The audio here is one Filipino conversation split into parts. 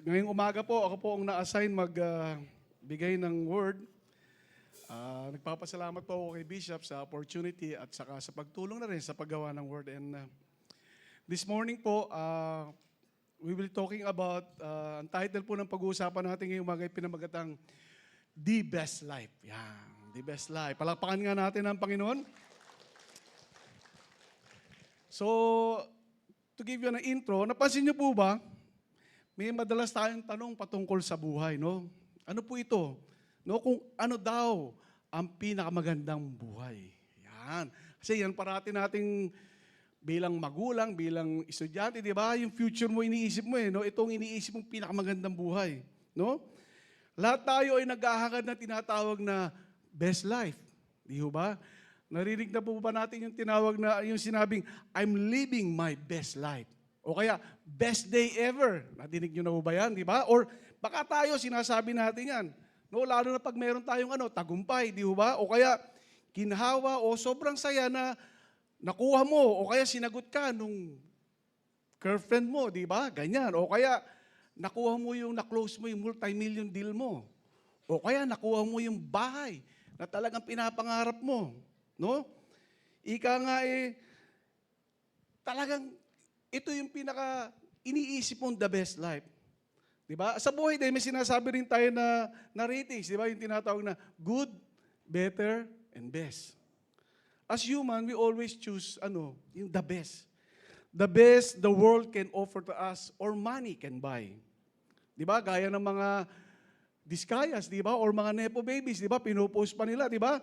ngayong umaga po, ako po ang na-assign magbigay ng word. Nagpapasalamat po ako kay Bishop sa opportunity at saka sa pagtulong na rin sa paggawa ng word. And this morning po, we will talking about, ang title po ng pag-uusapan natin ngayong umaga ay pinamagatang The Best Life. Yan, The Best Life. Palakpakan nga natin ang Panginoon. So, to give you an intro, napansin niyo po ba, may madalas tayong tanong patungkol sa buhay, no? Ano po ito? No, kung ano daw ang pinakamagandang buhay. Yan. Kasi yan parati nating bilang magulang, bilang estudyante, di ba? Yung future mo iniisip mo no? Itong iniisip mong pinakamagandang buhay, no? Lahat tayo ay naghahangad na tinatawag na best life. Di ba? Narinig na po ba natin yung tinawag na, yung sinabing, I'm living my best life. O kaya, best day ever. Nadinig nyo na po ba yan, di ba? Or baka tayo, sinasabi natin yan. No, lalo na pag meron tayong tagumpay, di ba? O kaya, kinhawa o sobrang saya na nakuha mo. O kaya, sinagot ka nung girlfriend mo, di ba? Ganyan. O kaya, nakuha mo yung, na-close mo yung multi-million deal mo. O kaya, nakuha mo yung bahay na talagang pinapangarap mo. No? Ika nga talagang ito yung pinaka iniisip mong the best life. Di ba? Sa buhay din, may sinasabi rin tayo na ratings. Di ba? Yung tinatawag na good, better, and best. As human, we always choose yung the best. The best the world can offer to us or money can buy. Di ba? Gaya ng mga diskayas, di ba? Or mga nepo babies, di ba? Pinopost pa nila, di ba?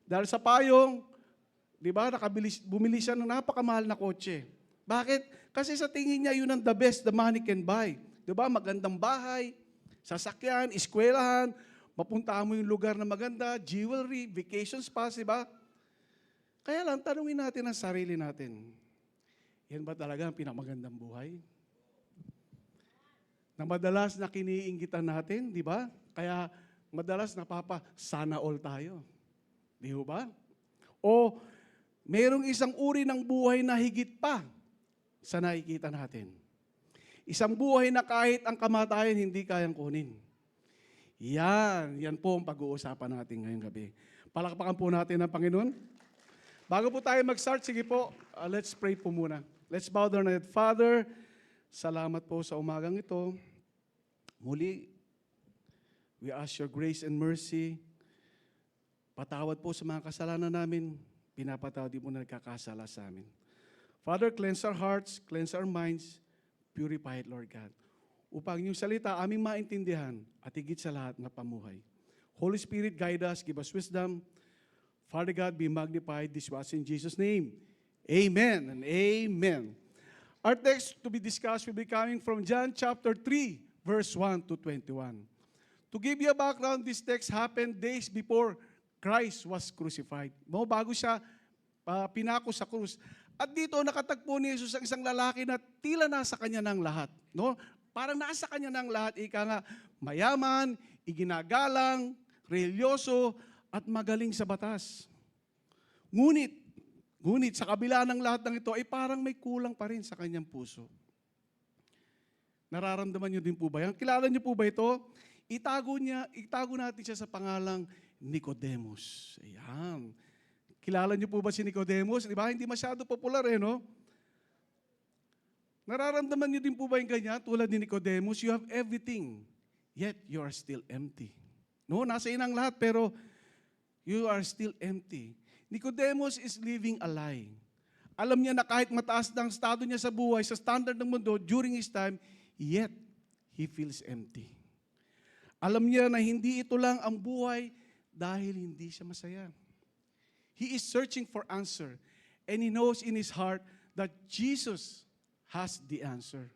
Dahil sa payong, di ba? Bumili siya ng napakamahal na kotse. Bakit? Kasi sa tingin niya, yun ang the best the money can buy. Di ba? Magandang bahay, sasakyan, eskwelahan, mapuntahan mo yung lugar na maganda, jewelry, vacation spas, di ba? Kaya lang, tanungin natin ang sarili natin. Yan ba talaga ang pinakamagandang buhay? Na madalas na kiniinggitan natin, di ba? Kaya madalas sana all tayo. Di ba? O mayroong isang uri ng buhay na higit pa sa nakikita natin. Isang buhay na kahit ang kamatayan hindi kayang kunin. Yan po ang pag-uusapan natin ngayong gabi. Palakpakan po natin ang Panginoon. Bago po tayo mag-start, sige po, let's pray po muna. Let's bow down our head. Father, salamat po sa umagang ito. Muli, we ask your grace and mercy. Patawad po sa mga kasalanan namin. Pinapatawad din po na nagkakasala sa amin. Father, cleanse our hearts, cleanse our minds, purify it, Lord God. Upang yung salita aming maintindihan at higit sa lahat na pamuhay. Holy Spirit, guide us, give us wisdom. Father God, be magnified. This was in Jesus' name. Amen and amen. Our text to be discussed will be coming from John chapter 3, verse 1 to 21. To give you a background, this text happened days before Christ was crucified. Bago siya pinako sa krus. At dito nakatagpo ni Jesus ang isang lalaki na tila nasa kanya ng lahat. No? Parang nasa kanya ng lahat. Ika nga, mayaman, iginagalang, religyoso, at magaling sa batas. Ngunit sa kabila ng lahat ng ito, ay parang may kulang pa rin sa kanyang puso. Nararamdaman niyo din po ba yan? Kilala niyo po ba ito? Itago natin siya sa pangalang Nicodemus. Ayan. Kilala niyo po ba si Nicodemus? Di ba? Hindi masyado popular no? Nararamdaman niyo din po ba yung ganyan? Tulad ni Nicodemus, you have everything, yet you are still empty. No? Nasa inang lahat, pero you are still empty. Nicodemus is living a lie. Alam niya na kahit mataas na ang estado niya sa buhay, sa standard ng mundo, during his time, yet he feels empty. Alam niya na hindi ito lang ang buhay dahil hindi siya masaya. He is searching for answer, and he knows in his heart that Jesus has the answer.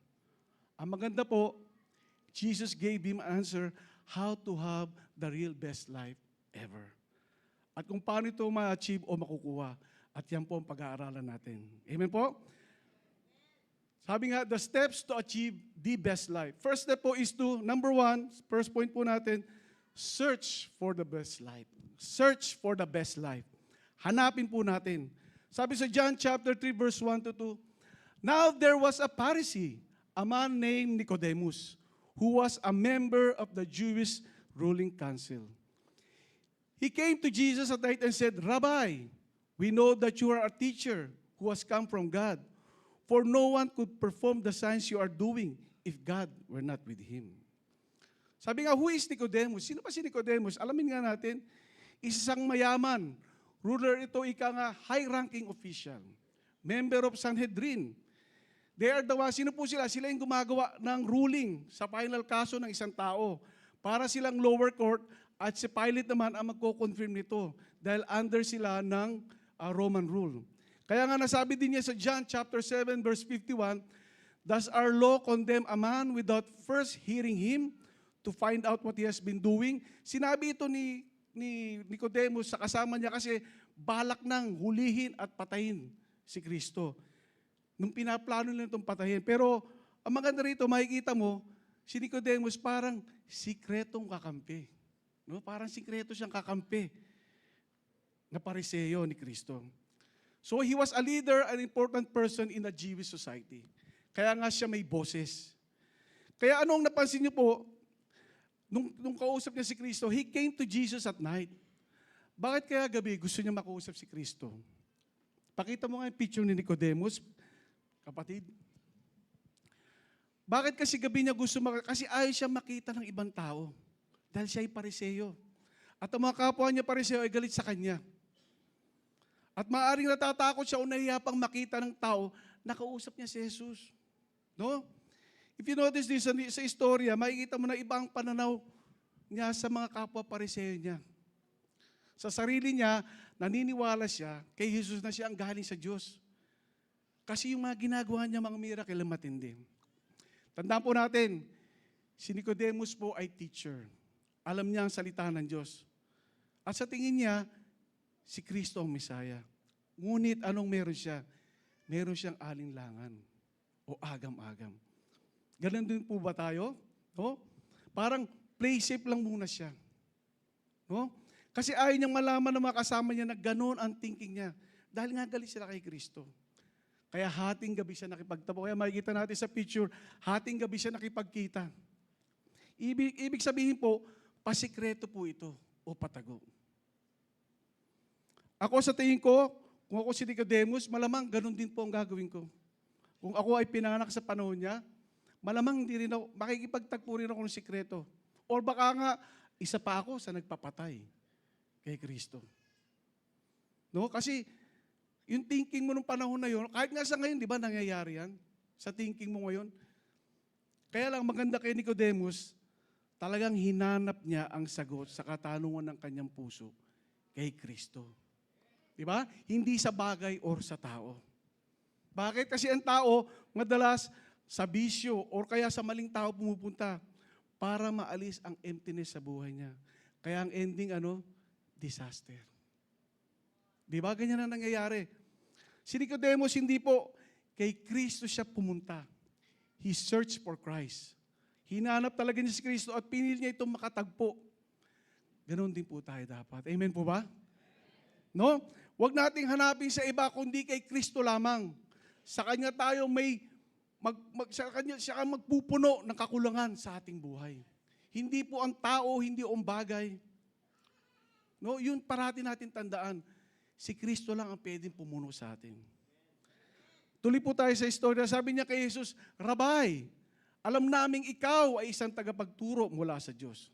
Ang maganda po, Jesus gave him an answer how to have the real best life ever. At kung paano ito ma-achieve o makukuha. At yan po ang pag-aaralan natin. Amen po? Sabi nga, the steps to achieve the best life. First step po is to, number one, first point po natin, search for the best life. Search for the best life. Hanapin po natin. Sabi sa John chapter 3 verse 1 to 2, now there was a Pharisee, a man named Nicodemus, who was a member of the Jewish ruling council. He came to Jesus at night and said, Rabbi, we know that you are a teacher who has come from God, for no one could perform the signs you are doing if God were not with him. Sabi nga, who is Nicodemus? Sino pa si Nicodemus? Alamin nga natin, isang mayaman, ruler ito, ika nga, high-ranking official, member of Sanhedrin. They are the ones, sino po sila? Sila yung gumagawa ng ruling sa final kaso ng isang tao. Para silang lower court at si Pilate naman ang magko-confirm nito dahil under sila ng Roman rule. Kaya nga nasabi din niya sa John chapter 7 verse 51, does our law condemn a man without first hearing him to find out what he has been doing? Sinabi ito ni Nicodemus sa kasama niya kasi balak nang hulihin at patayin si Kristo. Nung pinaplano nila itong patayin. Pero ang maganda rito, makikita mo, si Nicodemus parang sikretong kakampi. No? Parang sikreto siyang kakampi na Pariseo ni Kristo. So he was a leader, an important person in the Jewish society. Kaya nga siya may boses. Kaya anong napansin niyo po, nung kausap niya si Kristo, he came to Jesus at night. Bakit kaya gabi gusto niya makausap si Kristo? Pakita mo nga yung picture ni Nicodemus, kapatid. Bakit kasi gabi niya gusto kasi ayaw siya makita ng ibang tao. Dahil siya ay Pariseo. At ang mga kapwa niya Pariseo ay galit sa kanya. At maaaring natatakot siya o nahiya pang makita ng tao, nakausap niya si Jesus. No? If you notice this sa istorya, makikita mo na ibang pananaw niya sa mga kapwa Pariseo niya. Sa sarili niya, naniniwala siya kay Jesus na siya ang galing sa Diyos. Kasi yung mga ginagawa niya, mga miracle na matindi. Tandaan po natin, si Nicodemus po ay teacher. Alam niya ang salita ng Diyos. At sa tingin niya, si Kristo ang Mesaya. Ngunit anong meron siya? Meron siyang alinlangan o agam-agam. Ganun din po ba tayo? No? Parang play safe lang muna siya. No? Kasi ayaw niyang malaman ng mga kasama niya na gano'n ang thinking niya. Dahil nga galit sila kay Kristo. Kaya hating gabi siya nakipagtabo. Kaya makikita natin sa picture, hating gabi siya nakipagkita. Ibig sabihin po, pasikreto po ito o patago. Ako sa tingin ko, kung ako si Nicodemus, malamang ganun din po ang gagawin ko. Kung ako ay pinanganak sa panahon niya, malamang hindi rin ako, makikipagtagpo rin ako ng sikreto. Or baka nga, isa pa ako sa nagpapatay kay Kristo. No? Kasi, yung thinking mo nung panahon na yun, kahit nga sa ngayon, di ba, nangyayari yan? Sa thinking mo ngayon. Kaya lang maganda kay Nicodemus, talagang hinanap niya ang sagot sa katanungan ng kanyang puso kay Kristo. Di ba? Hindi sa bagay or sa tao. Bakit? Kasi ang tao, madalas sa bisyo or kaya sa maling tao pumupunta para maalis ang emptiness sa buhay niya. Kaya ang ending, disaster. Di ba? Ganyan ang nangyayari. Si Nicodemus, hindi po kay Kristo siya pumunta. He searched for Christ. Hinanap talaga niya si Kristo at pinili niya itong makatagpo. Ganon din po tayo dapat. Amen po ba? No? Huwag nating hanapin sa iba kundi kay Kristo lamang. Sa Kanya tayo siya ang magpupuno ng kakulangan sa ating buhay. Hindi po ang tao, hindi ang bagay. No, yun parati natin tandaan. Si Kristo lang ang pwedeng pumuno sa atin. Tuloy po tayo sa istorya. Sabi niya kay Jesus, Rabbi, alam naming ikaw ay isang tagapagturo mula sa Diyos.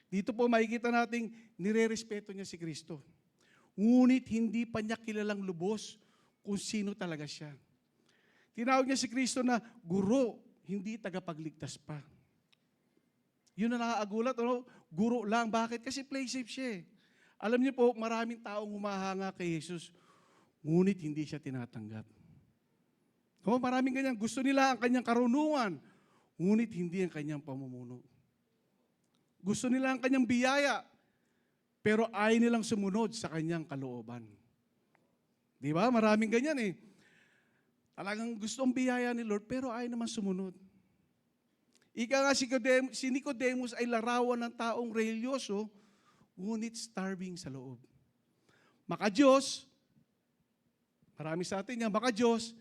Dito po makikita nating nire-respeto niya si Kristo. Ngunit hindi pa niya kilalang lubos kung sino talaga siya. Tinawag niya si Kristo na guro, hindi tagapagligtas pa. Yun na nakaagulat, guro lang. Bakit? Kasi play safe siya eh. Alam niyo po, maraming taong humahanga kay Jesus, ngunit hindi siya tinatanggap. Maraming ganyan. Gusto nila ang kanyang karunungan, ngunit hindi ang kanyang pamumuno. Gusto nila ang kanyang biyaya, pero ayaw nilang sumunod sa kanyang kalooban. Di ba? Maraming ganyan eh. Talagang gusto ang biyaya ni Lord, pero ayaw naman sumunod. Ika nga si Nicodemus ay larawan ng taong religyoso, ngunit starving sa loob. Maka-Diyos, marami sa atin yan, maka-Diyos,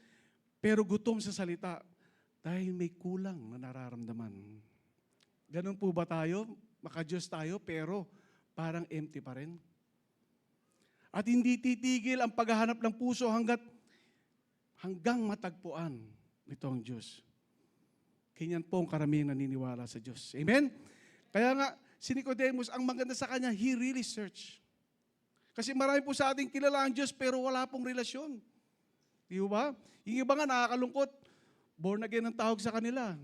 pero gutom sa salita dahil may kulang na nararamdaman. Ganun po ba tayo? Maka-Diyos tayo, pero parang empty pa rin. At hindi titigil ang paghahanap ng puso hanggang matagpuan nito ang Diyos. Ganyan po ang karamihang naniniwala sa Diyos. Amen? Kaya nga, si Nicodemus, ang maganda sa kanya, he really searched. Kasi marami po sa ating kilala ang Diyos, pero wala pong relasyon. Di ba? Yung iba nga nakakalungkot, born again ang tawag sa kanila.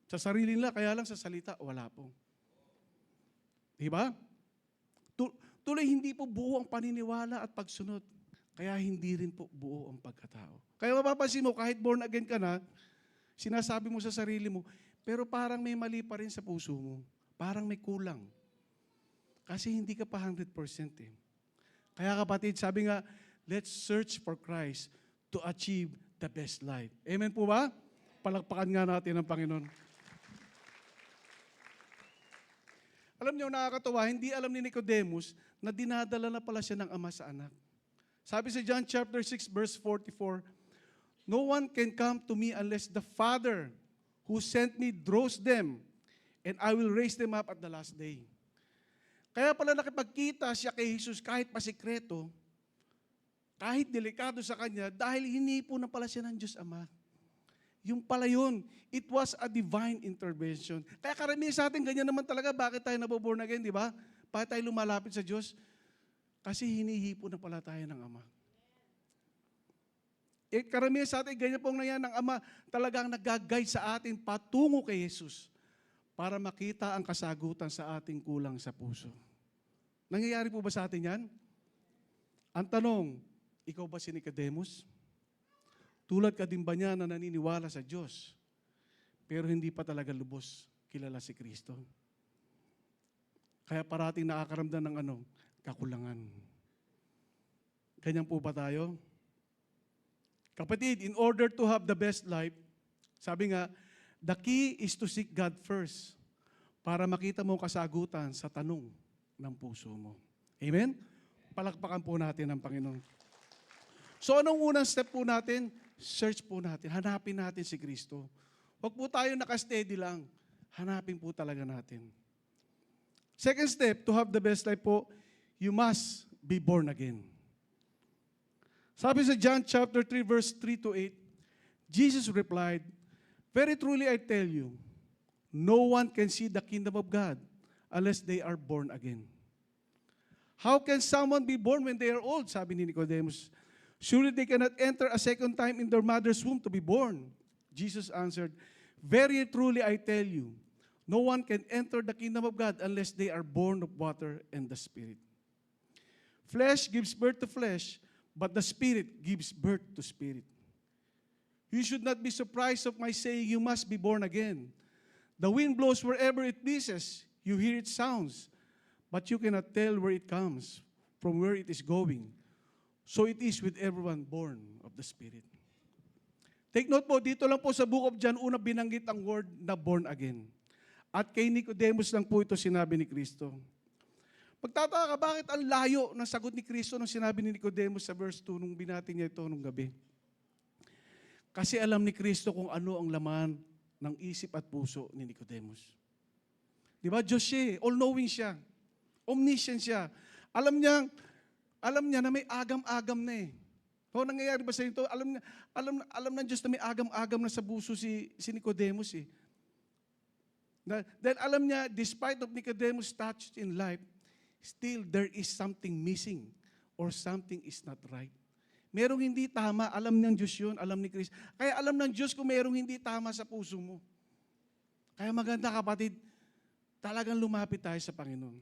Sa sarili nila, kaya lang sa salita, wala po. Di ba? Tuloy hindi po buo ang paniniwala at pagsunod. Kaya hindi rin po buo ang pagkatao. Kaya mapapansin mo, kahit born again ka na, sinasabi mo sa sarili mo, pero parang may mali pa rin sa puso mo. Parang may kulang. Kasi hindi ka pa 100% eh. Kaya kapatid, sabi nga, let's search for Christ to achieve the best life. Amen po ba? Palakpakan nga natin ang Panginoon. Alam niyo, nakakatawa, hindi alam ni Nicodemus na dinadala na pala siya ng Ama sa anak. Sabi sa John chapter 6 verse 44, no one can come to me unless the Father who sent me draws them, and I will raise them up at the last day. Kaya pala nakipagkita siya kay Jesus kahit pasikreto, kahit delikado sa kanya, dahil hinipo na pala siya ng Diyos Ama. Yung pala yun, it was a divine intervention. Kaya karamihan sa atin, ganyan naman talaga, bakit tayo naboborn again, di ba? Bakit tayo lumalapit sa Diyos? Kasi hinihipo na pala tayo ng Ama. Karamihan sa atin, ganyan pong nangyayari ng Ama, talagang nag-guide sa atin patungo kay Jesus para makita ang kasagutan sa ating kulang sa puso. Nangyayari po ba sa atin yan? Ang tanong, ikaw ba si Nicodemus? Tulad ka din ba niya na naniniwala sa Diyos, pero hindi pa talaga lubos kilala si Kristo? Kaya parating nakakaramdam ng kakulangan. Ganyan po ba tayo? Kapatid, in order to have the best life, sabi nga, the key is to seek God first para makita mo kasagutan sa tanong ng puso mo. Amen? Palakpakan po natin ang Panginoon. So anong unang step po natin? Search po natin. Hanapin natin si Kristo. Huwag po tayo nakasteady lang. Hanapin po talaga natin. Second step, to have the best life po, you must be born again. Sabi sa John chapter 3 verse 3 to 8, Jesus replied, very truly I tell you, no one can see the kingdom of God unless they are born again. How can someone be born when they are old? Sabi ni Nicodemus. Surely they cannot enter a second time in their mother's womb to be born. Jesus answered, very truly I tell you, no one can enter the kingdom of God unless they are born of water and the Spirit. Flesh gives birth to flesh, but the Spirit gives birth to spirit. You should not be surprised of my saying you must be born again. The wind blows wherever it pleases. You hear its sounds, but you cannot tell where it comes, from where it is going. So it is with everyone born of the Spirit. Take note po, dito lang po sa book of John, una binanggit ang word na born again. At kay Nicodemus lang po ito sinabi ni Kristo. Magtataka ka, bakit ang layo ng sagot ni Kristo nung sinabi ni Nicodemus sa verse 2 nung binati niya ito nung gabi? Kasi alam ni Kristo kung ano ang laman ng isip at puso ni Nicodemus. Di ba? Diyos siya, all-knowing siya. Omniscient siya. Alam niya na may agam-agam na eh. O nangyayari ba sa ito? Alam ng Diyos na may agam-agam na sa puso si Nicodemus eh. Dahil alam niya, despite of Nicodemus' touch in life, still there is something missing or something is not right. Merong hindi tama, alam ng Diyos yun, alam ni Kristo. Kaya alam ng Diyos kung merong hindi tama sa puso mo. Kaya maganda kapatid, talagang lumapit tayo sa Panginoon.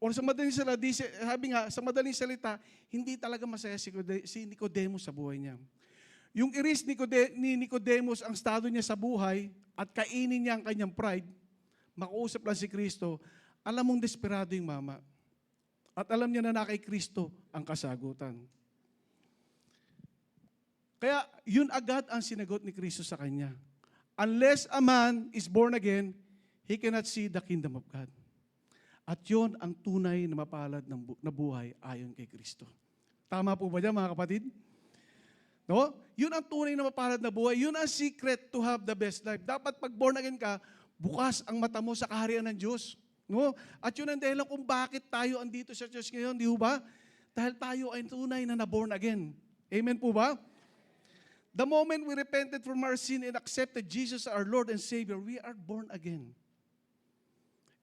Or sa madaling salita, sabi nga, sa madaling salita, hindi talaga masaya si Nicodemus sa buhay niya. Yung iris ni Nicodemus ang estado niya sa buhay at kainin niya ang kanyang pride, makausap lang si Kristo, alam mong desperado yung mama. At alam niya na kay Kristo ang kasagutan. Kaya yun agad ang sinagot ni Kristo sa kanya. Unless a man is born again, he cannot see the kingdom of God. At yun ang tunay na mapalad na buhay ayon kay Kristo. Tama po ba dyan mga kapatid? No? Yun ang tunay na mapalad na buhay. Yun ang secret to have the best life. Dapat pag born again ka, bukas ang mata mo sa kaharian ng Diyos. No? At yun ang dahilan kung bakit tayo andito sa church ngayon, di ba? Dahil tayo ay tunay na na-born again. Amen po ba? The moment we repented from our sin and accepted Jesus our Lord and Savior, we are born again.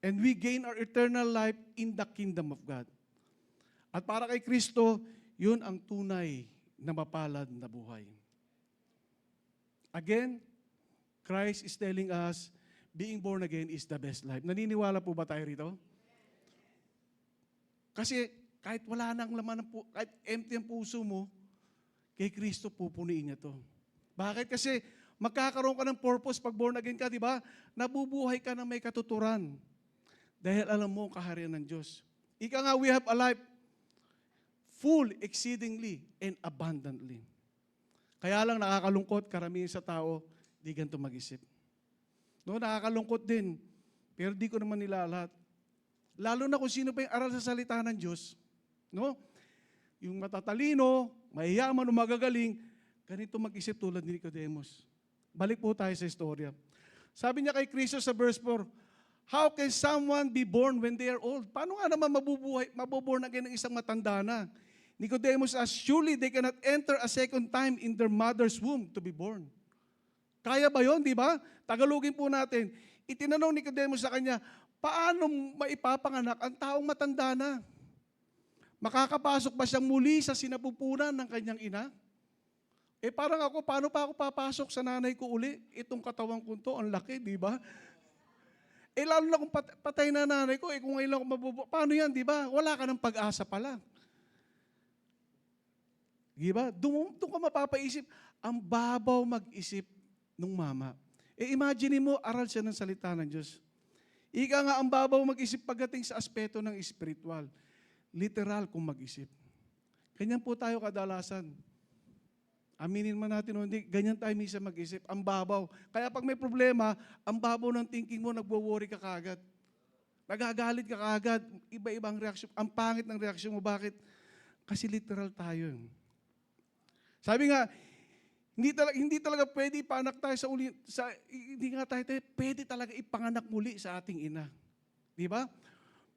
And we gain our eternal life in the kingdom of God. At para kay Kristo, yun ang tunay na mapalad na buhay. Again, Christ is telling us, being born again is the best life. Naniniwala po ba tayo rito? Kasi kahit wala nang laman, kahit empty ang puso mo, kay Kristo pupuniin niya to. Bakit? Kasi magkakaroon ka ng purpose pag born again ka, di ba? Nabubuhay ka na may katuturan. Dahil alam mo ang kaharian ng Diyos. Ika nga, we have a life full, exceedingly, and abundantly. Kaya lang nakakalungkot, karamihan sa tao, di ganito mag-isip. No, nakakalungkot din, pero di ko naman nila lahat. Lalo na kung sino pa yung aral sa salita ng Diyos. No? Yung matatalino, mahiyaman o magagaling, ganito mag-isip tulad ni Nicodemus. Balik po tayo sa istorya. Sabi niya kay Kristo sa verse 4, how can someone be born when they are old? Paano nga naman mabuborn again ng isang matanda na? Nicodemus asked, surely they cannot enter a second time in their mother's womb to be born. Kaya ba yun, di ba? Tagalogin po natin. Itinanong ni Nicodemus sa kanya, paano maipapanganak ang taong matanda na? Makakapasok ba siyang muli sa sinapupunan ng kanyang ina? Parang ako, paano pa ako papasok sa nanay ko uli? Itong katawang ko to, ang laki, di ba? Lalo na kung patay na nanay ko, kung ngayon ako paano yan, di ba? Wala ka ng pag-asa pala. Di ba? Doon ka mapapaisip, ang babaw mag-isip ng mama. Imagine mo, aral siya ng salita ng Diyos. Ika nga, ang babaw mag-isip pagdating sa aspeto ng spiritual. Literal kung mag-isip. Ganyan po tayo kadalasan. Aminin man natin o hindi, ganyan tayo minsan mag-isip. Ang babaw. Kaya pag may problema, ang babaw ng thinking mo, nagwo-worry ka kagad. Nagagalit ka kagad. Iba-ibang reaksyon. Ang pangit ng reaksyon mo. Bakit? Kasi literal tayo. Sabi nga, hindi talaga pwede ipanak tayo hindi nga tayo pwede talaga ipanganak muli sa ating ina. Di ba?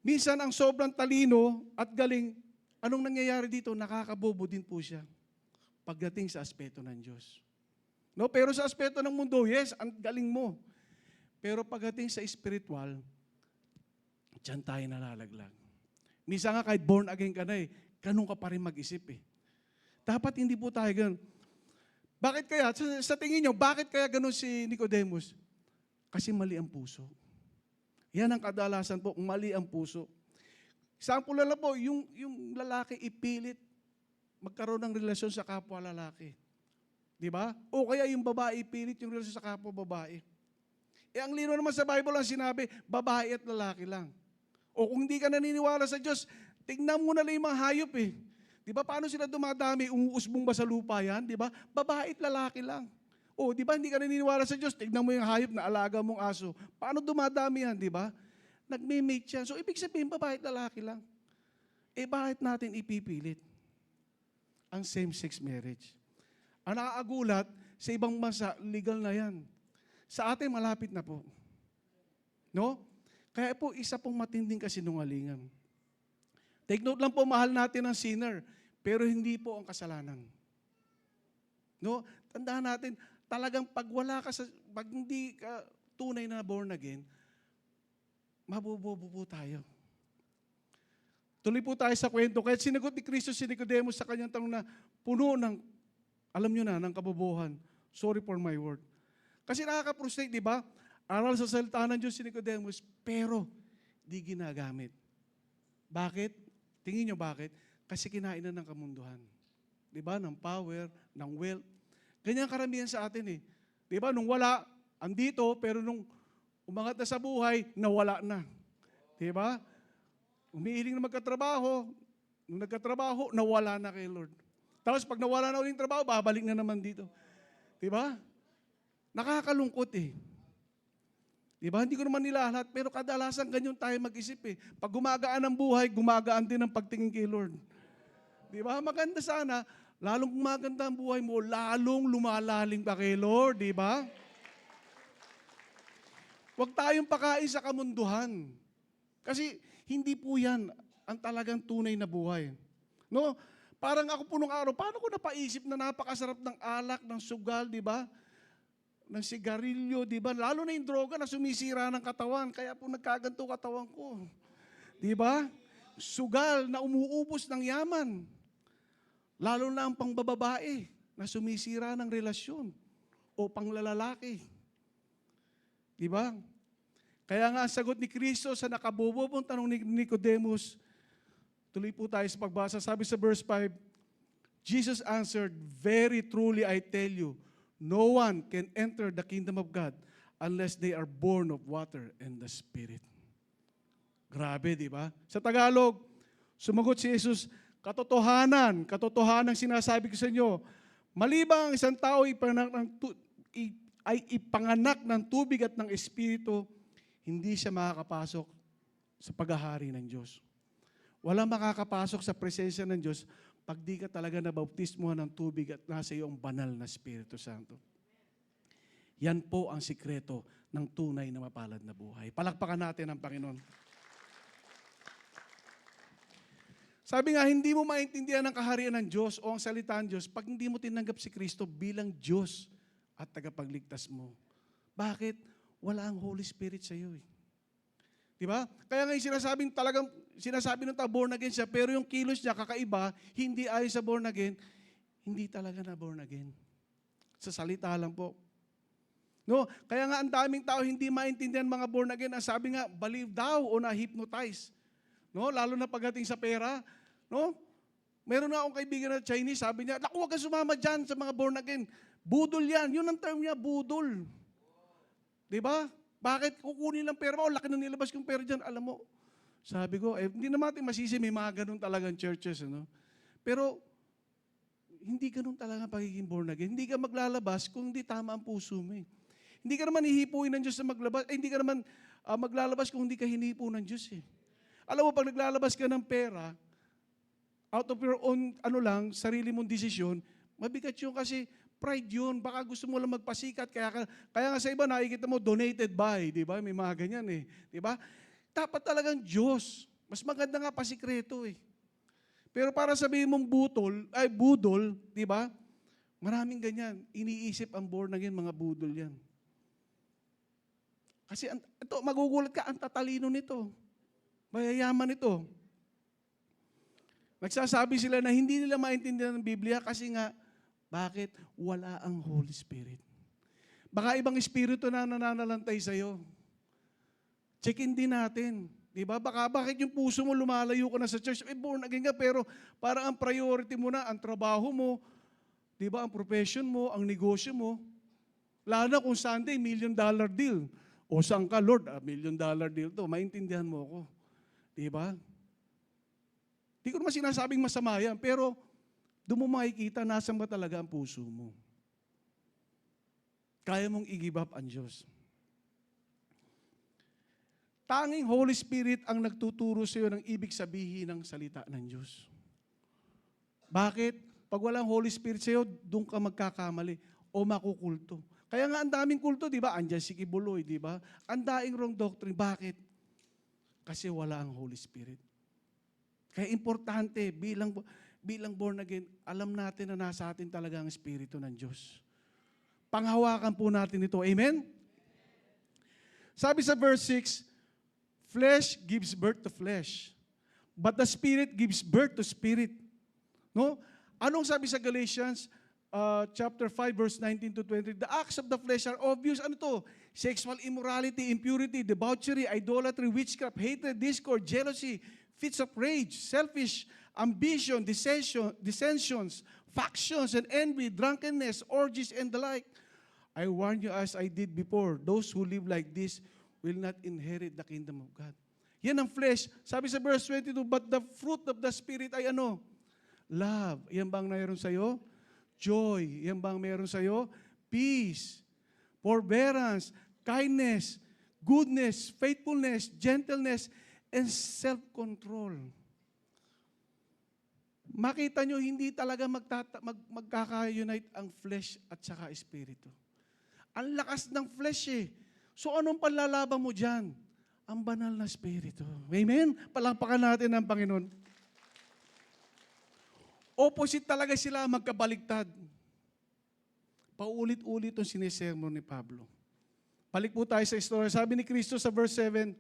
Minsan ang sobrang talino at galing, anong nangyayari dito? Nakakabobo din po siya pagdating sa aspeto ng Diyos. No, pero sa aspeto ng mundo, yes, ang galing mo. Pero pagdating sa spiritual, diyan tayo nalalaglag. Minsan nga kahit born again ka na ganun ka pa rin mag-isip Dapat hindi po tayo ganun. Bakit kaya? Sa tingin nyo, bakit kaya ganun si Nicodemus? Kasi mali ang puso. Yan ang kadalasan po, mali ang puso. Sample lang po, yung lalaki ipilit magkaroon ng relasyon sa kapwa lalaki. Di ba? O kaya yung babae ipilit yung relasyon sa kapwa babae. Ang lino naman sa Bible ang sinabi, babae at lalaki lang. O kung hindi ka naniniwala sa Diyos, tingnan mo na lang yung mga hayop Di ba? Paano sila dumadami? Umuusbong ba sa lupa yan? Di ba? Babae at lalaki lang. O, di ba? Hindi ka naniniwala sa Diyos. Tignan mo yung hayop na alaga mong aso. Paano dumadami yan? Di ba? Nagme-mate yan. So, ibig sabihin, babae at lalaki lang. Bakit natin ipipilit ang same-sex marriage? Ang nakaagulat, sa ibang bansa, legal na yan. Sa atin, malapit na po. No? Kaya po, isa pong matinding kasinungalingan. Take note lang po, mahal natin ang sinner, pero hindi po ang kasalanan. No? Tandaan natin, talagang pag hindi ka tunay na born again, mabubobo po tayo. Tuloy po tayo sa kwento. Kaya sinagot ni Kristo si Nicodemus sa kanyang tanong na puno ng, alam nyo na, ng kabobohan. Sorry for my word. Kasi nakaka-frustrate, di ba? Aral sa salita ng Diyos si Nicodemus, pero di ginagamit. Bakit? Tingin nyo bakit? Kasi kinain na ng kamunduhan. Di ba? Ng power, ng wealth. Ganyan karamihan sa atin Di ba? Nung wala, andito, pero nung umangat na sa buhay, nawala na. Di ba? Umiiling na magkatrabaho, nung nagkatrabaho, nawala na kay Lord. Tapos pag nawala na ulit yung trabaho, babalik na naman dito. Di ba? Nakakalungkot Di ba? Hindi ko naman nilahat, pero kadalasan ganyan tayo mag-isip Pag gumagaan ang buhay, gumagaan din ang pagtingin kay Lord. Di ba? Maganda sana, lalong gumaganda ang buhay mo, lalong lumalalim ka kay Lord, di ba? Huwag tayong pakain sa kamunduhan. Kasi hindi po yan ang talagang tunay na buhay. No? Parang ako po nung araw, paano ko napaisip na napakasarap ng alak, ng sugal, di ba? Ng sigarilyo, di ba? Lalo na yung droga na sumisira ng katawan, kaya po nagkaganto katawan ko. Di ba? Sugal na umuubos ng yaman. Lalo na ang pangbababae na sumisira ng relasyon o panglalalaki. Di ba? Kaya nga ang sagot ni Kristo sa nakabubobong tanong ni Nicodemus, tuloy po tayo sa pagbasa. Sabi sa verse 5, Jesus answered, "Very truly I tell you, no one can enter the kingdom of God unless they are born of water and the Spirit." Grabe, di ba? Sa Tagalog, sumagot si Jesus, katotohanan sinasabi ko sa inyo, malibang isang tao ay ipanganak ng tubig at ng Espiritu, hindi siya makakapasok sa paghahari ng Diyos. Walang makakapasok sa presensya ng Diyos pag di ka talaga nabautismohan ng tubig at nasa iyo ang banal na Espiritu Santo. Yan po ang sikreto ng tunay na mapalad na buhay. Palakpakan natin ang Panginoon. Sabi nga, hindi mo maintindihan ang kaharian ng Diyos o ang salita ng Diyos pag hindi mo tinanggap si Kristo bilang Diyos at tagapagligtas mo. Bakit? Wala ang Holy Spirit sa iyo. Di ba? Kaya nga sinasabi ng tao, born again siya, pero yung kilos niya kakaiba, hindi ayon sa born again, hindi talaga na born again. Sa salita lang po. No? Kaya nga ang daming tao hindi maintindihan mga born again. Ang sabi nga, believe daw o na-hypnotize. No? Lalo na pagdating sa pera. No? Meron na akong kaibigan na Chinese, sabi niya, naku, huwag kang sumama dyan sa mga born again. Budol yan. Yun ang term niya, budol. Di ba? Bakit kukunin lang pera mo? O laki na nilabas kong pera dyan. Alam mo, sabi ko, hindi naman natin masisi, may mga ganun talagang churches. Ano? Pero, hindi ganun talaga pagiging born again. Hindi ka maglalabas kung hindi tama ang puso mo. Hindi ka naman hihipuin ng Diyos na maglabas. Hindi ka naman maglalabas kung hindi ka hinipo ng Diyos. Alam mo, pag naglalabas ka ng pera, out of your own, sarili mong desisyon, mabigat yun kasi pride yun. Baka gusto mo lang magpasikat. Kaya nga sa iba, nakikita mo, donated by. Di ba? May mga ganyan Di ba? Dapat talagang Diyos. Mas maganda nga pasikreto Pero para sabihin mong budol, di ba? Maraming ganyan. Iniisip ang born again, mga budol yan. Kasi ito, magugulat ka, ang tatalino nito. Mayayaman ito. Nagsasabi sila na hindi nila maintindihan ng Biblia kasi nga, bakit? Wala ang Holy Spirit. Baka ibang espiritu na nananalantay sa'yo. Checkin din natin. Diba? Bakit yung puso mo lumalayo ka na sa church? Born again ka, pero parang ang priority mo na, ang trabaho mo, diba? Ang profession mo, ang negosyo mo. Lalo na kung Sunday, $1 million deal. O saan ka, Lord? $1 million deal to. Maintindihan mo ako. Diba? Di ko naman sinasabing masama yan, pero doon mo makikita nasan ba talaga ang puso mo. Kaya mong i-give up ang Diyos. Tanging Holy Spirit ang nagtuturo sa iyo ng ibig sabihin ng salita ng Diyos. Bakit? Pag walang Holy Spirit sa iyo, doon ka magkakamali o makukulto. Kaya nga ang daming kulto, di ba? Andiyan si Kibuloy, di ba? Ang daing wrong doctrine. Bakit? Kasi wala ang Holy Spirit. Kaya importante, bilang born again, alam natin na nasa atin talaga ang Espiritu ng Diyos. Panghawakan po natin ito. Amen? Sabi sa verse 6, flesh gives birth to flesh, but the Spirit gives birth to spirit. No? Anong sabi sa Galatians chapter 5, verse 19 to 20? The acts of the flesh are obvious. Ano to? Sexual immorality, impurity, debauchery, idolatry, witchcraft, hatred, discord, jealousy, fits of rage, selfish ambition, dissensions, factions, and envy, drunkenness, orgies, and the like. I warn you as I did before, those who live like this will not inherit the kingdom of God. Yan ang flesh. Sabi sa verse 22, but the fruit of the Spirit ay ano? Love. Yan bang mayroon sa'yo? Joy. Yan bang mayroon sa'yo? Peace. Forbearance. Kindness. Goodness. Faithfulness. Gentleness. And self-control. makita nyo, hindi talaga magkaka-unite ang flesh at saka espiritu. Ang lakas ng flesh eh. So anong panlalaban mo dyan? Ang banal na espiritu. Amen? Palakpakan natin ang Panginoon. Opposite talaga sila, magkabaligtad. Paulit-ulit itong sinesermon ni Pablo. Balik po tayo sa istorya. Sabi ni Kristo sa verse 7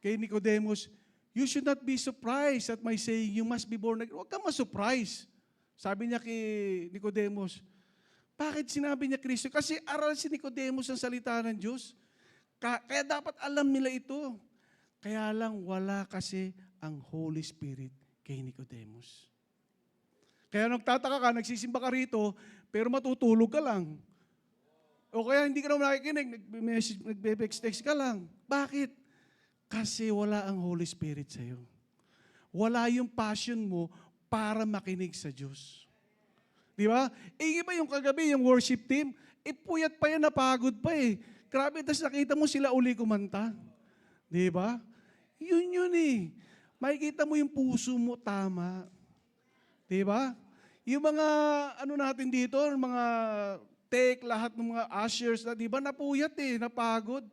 kay Nicodemus, you should not be surprised at my saying, you must be born again. Huwag kang ma-surprise. Sabi niya kay Nicodemus, bakit sinabi niya Kristo? Kasi aral si Nicodemus ang salita ng Diyos. Kaya dapat alam nila ito. Kaya lang wala kasi ang Holy Spirit kay Nicodemus. Kaya nagtataka ka, nagsisimba ka rito, pero matutulog ka lang. O kaya hindi ka naman nakikinig, nagbe-text ka lang. Bakit? Kasi wala ang Holy Spirit sa'yo. Wala yung passion mo para makinig sa Diyos. Di ba? Iba yung kagabi, yung worship team, puyat pa yan, napagod pa eh. Grabe, tas nakita mo sila uli kumanta. Di ba? Yun eh. Makikita mo yung puso mo tama. Di ba? Yung mga, natin dito, mga lahat ng mga ushers, di ba, napuyat eh, napagod.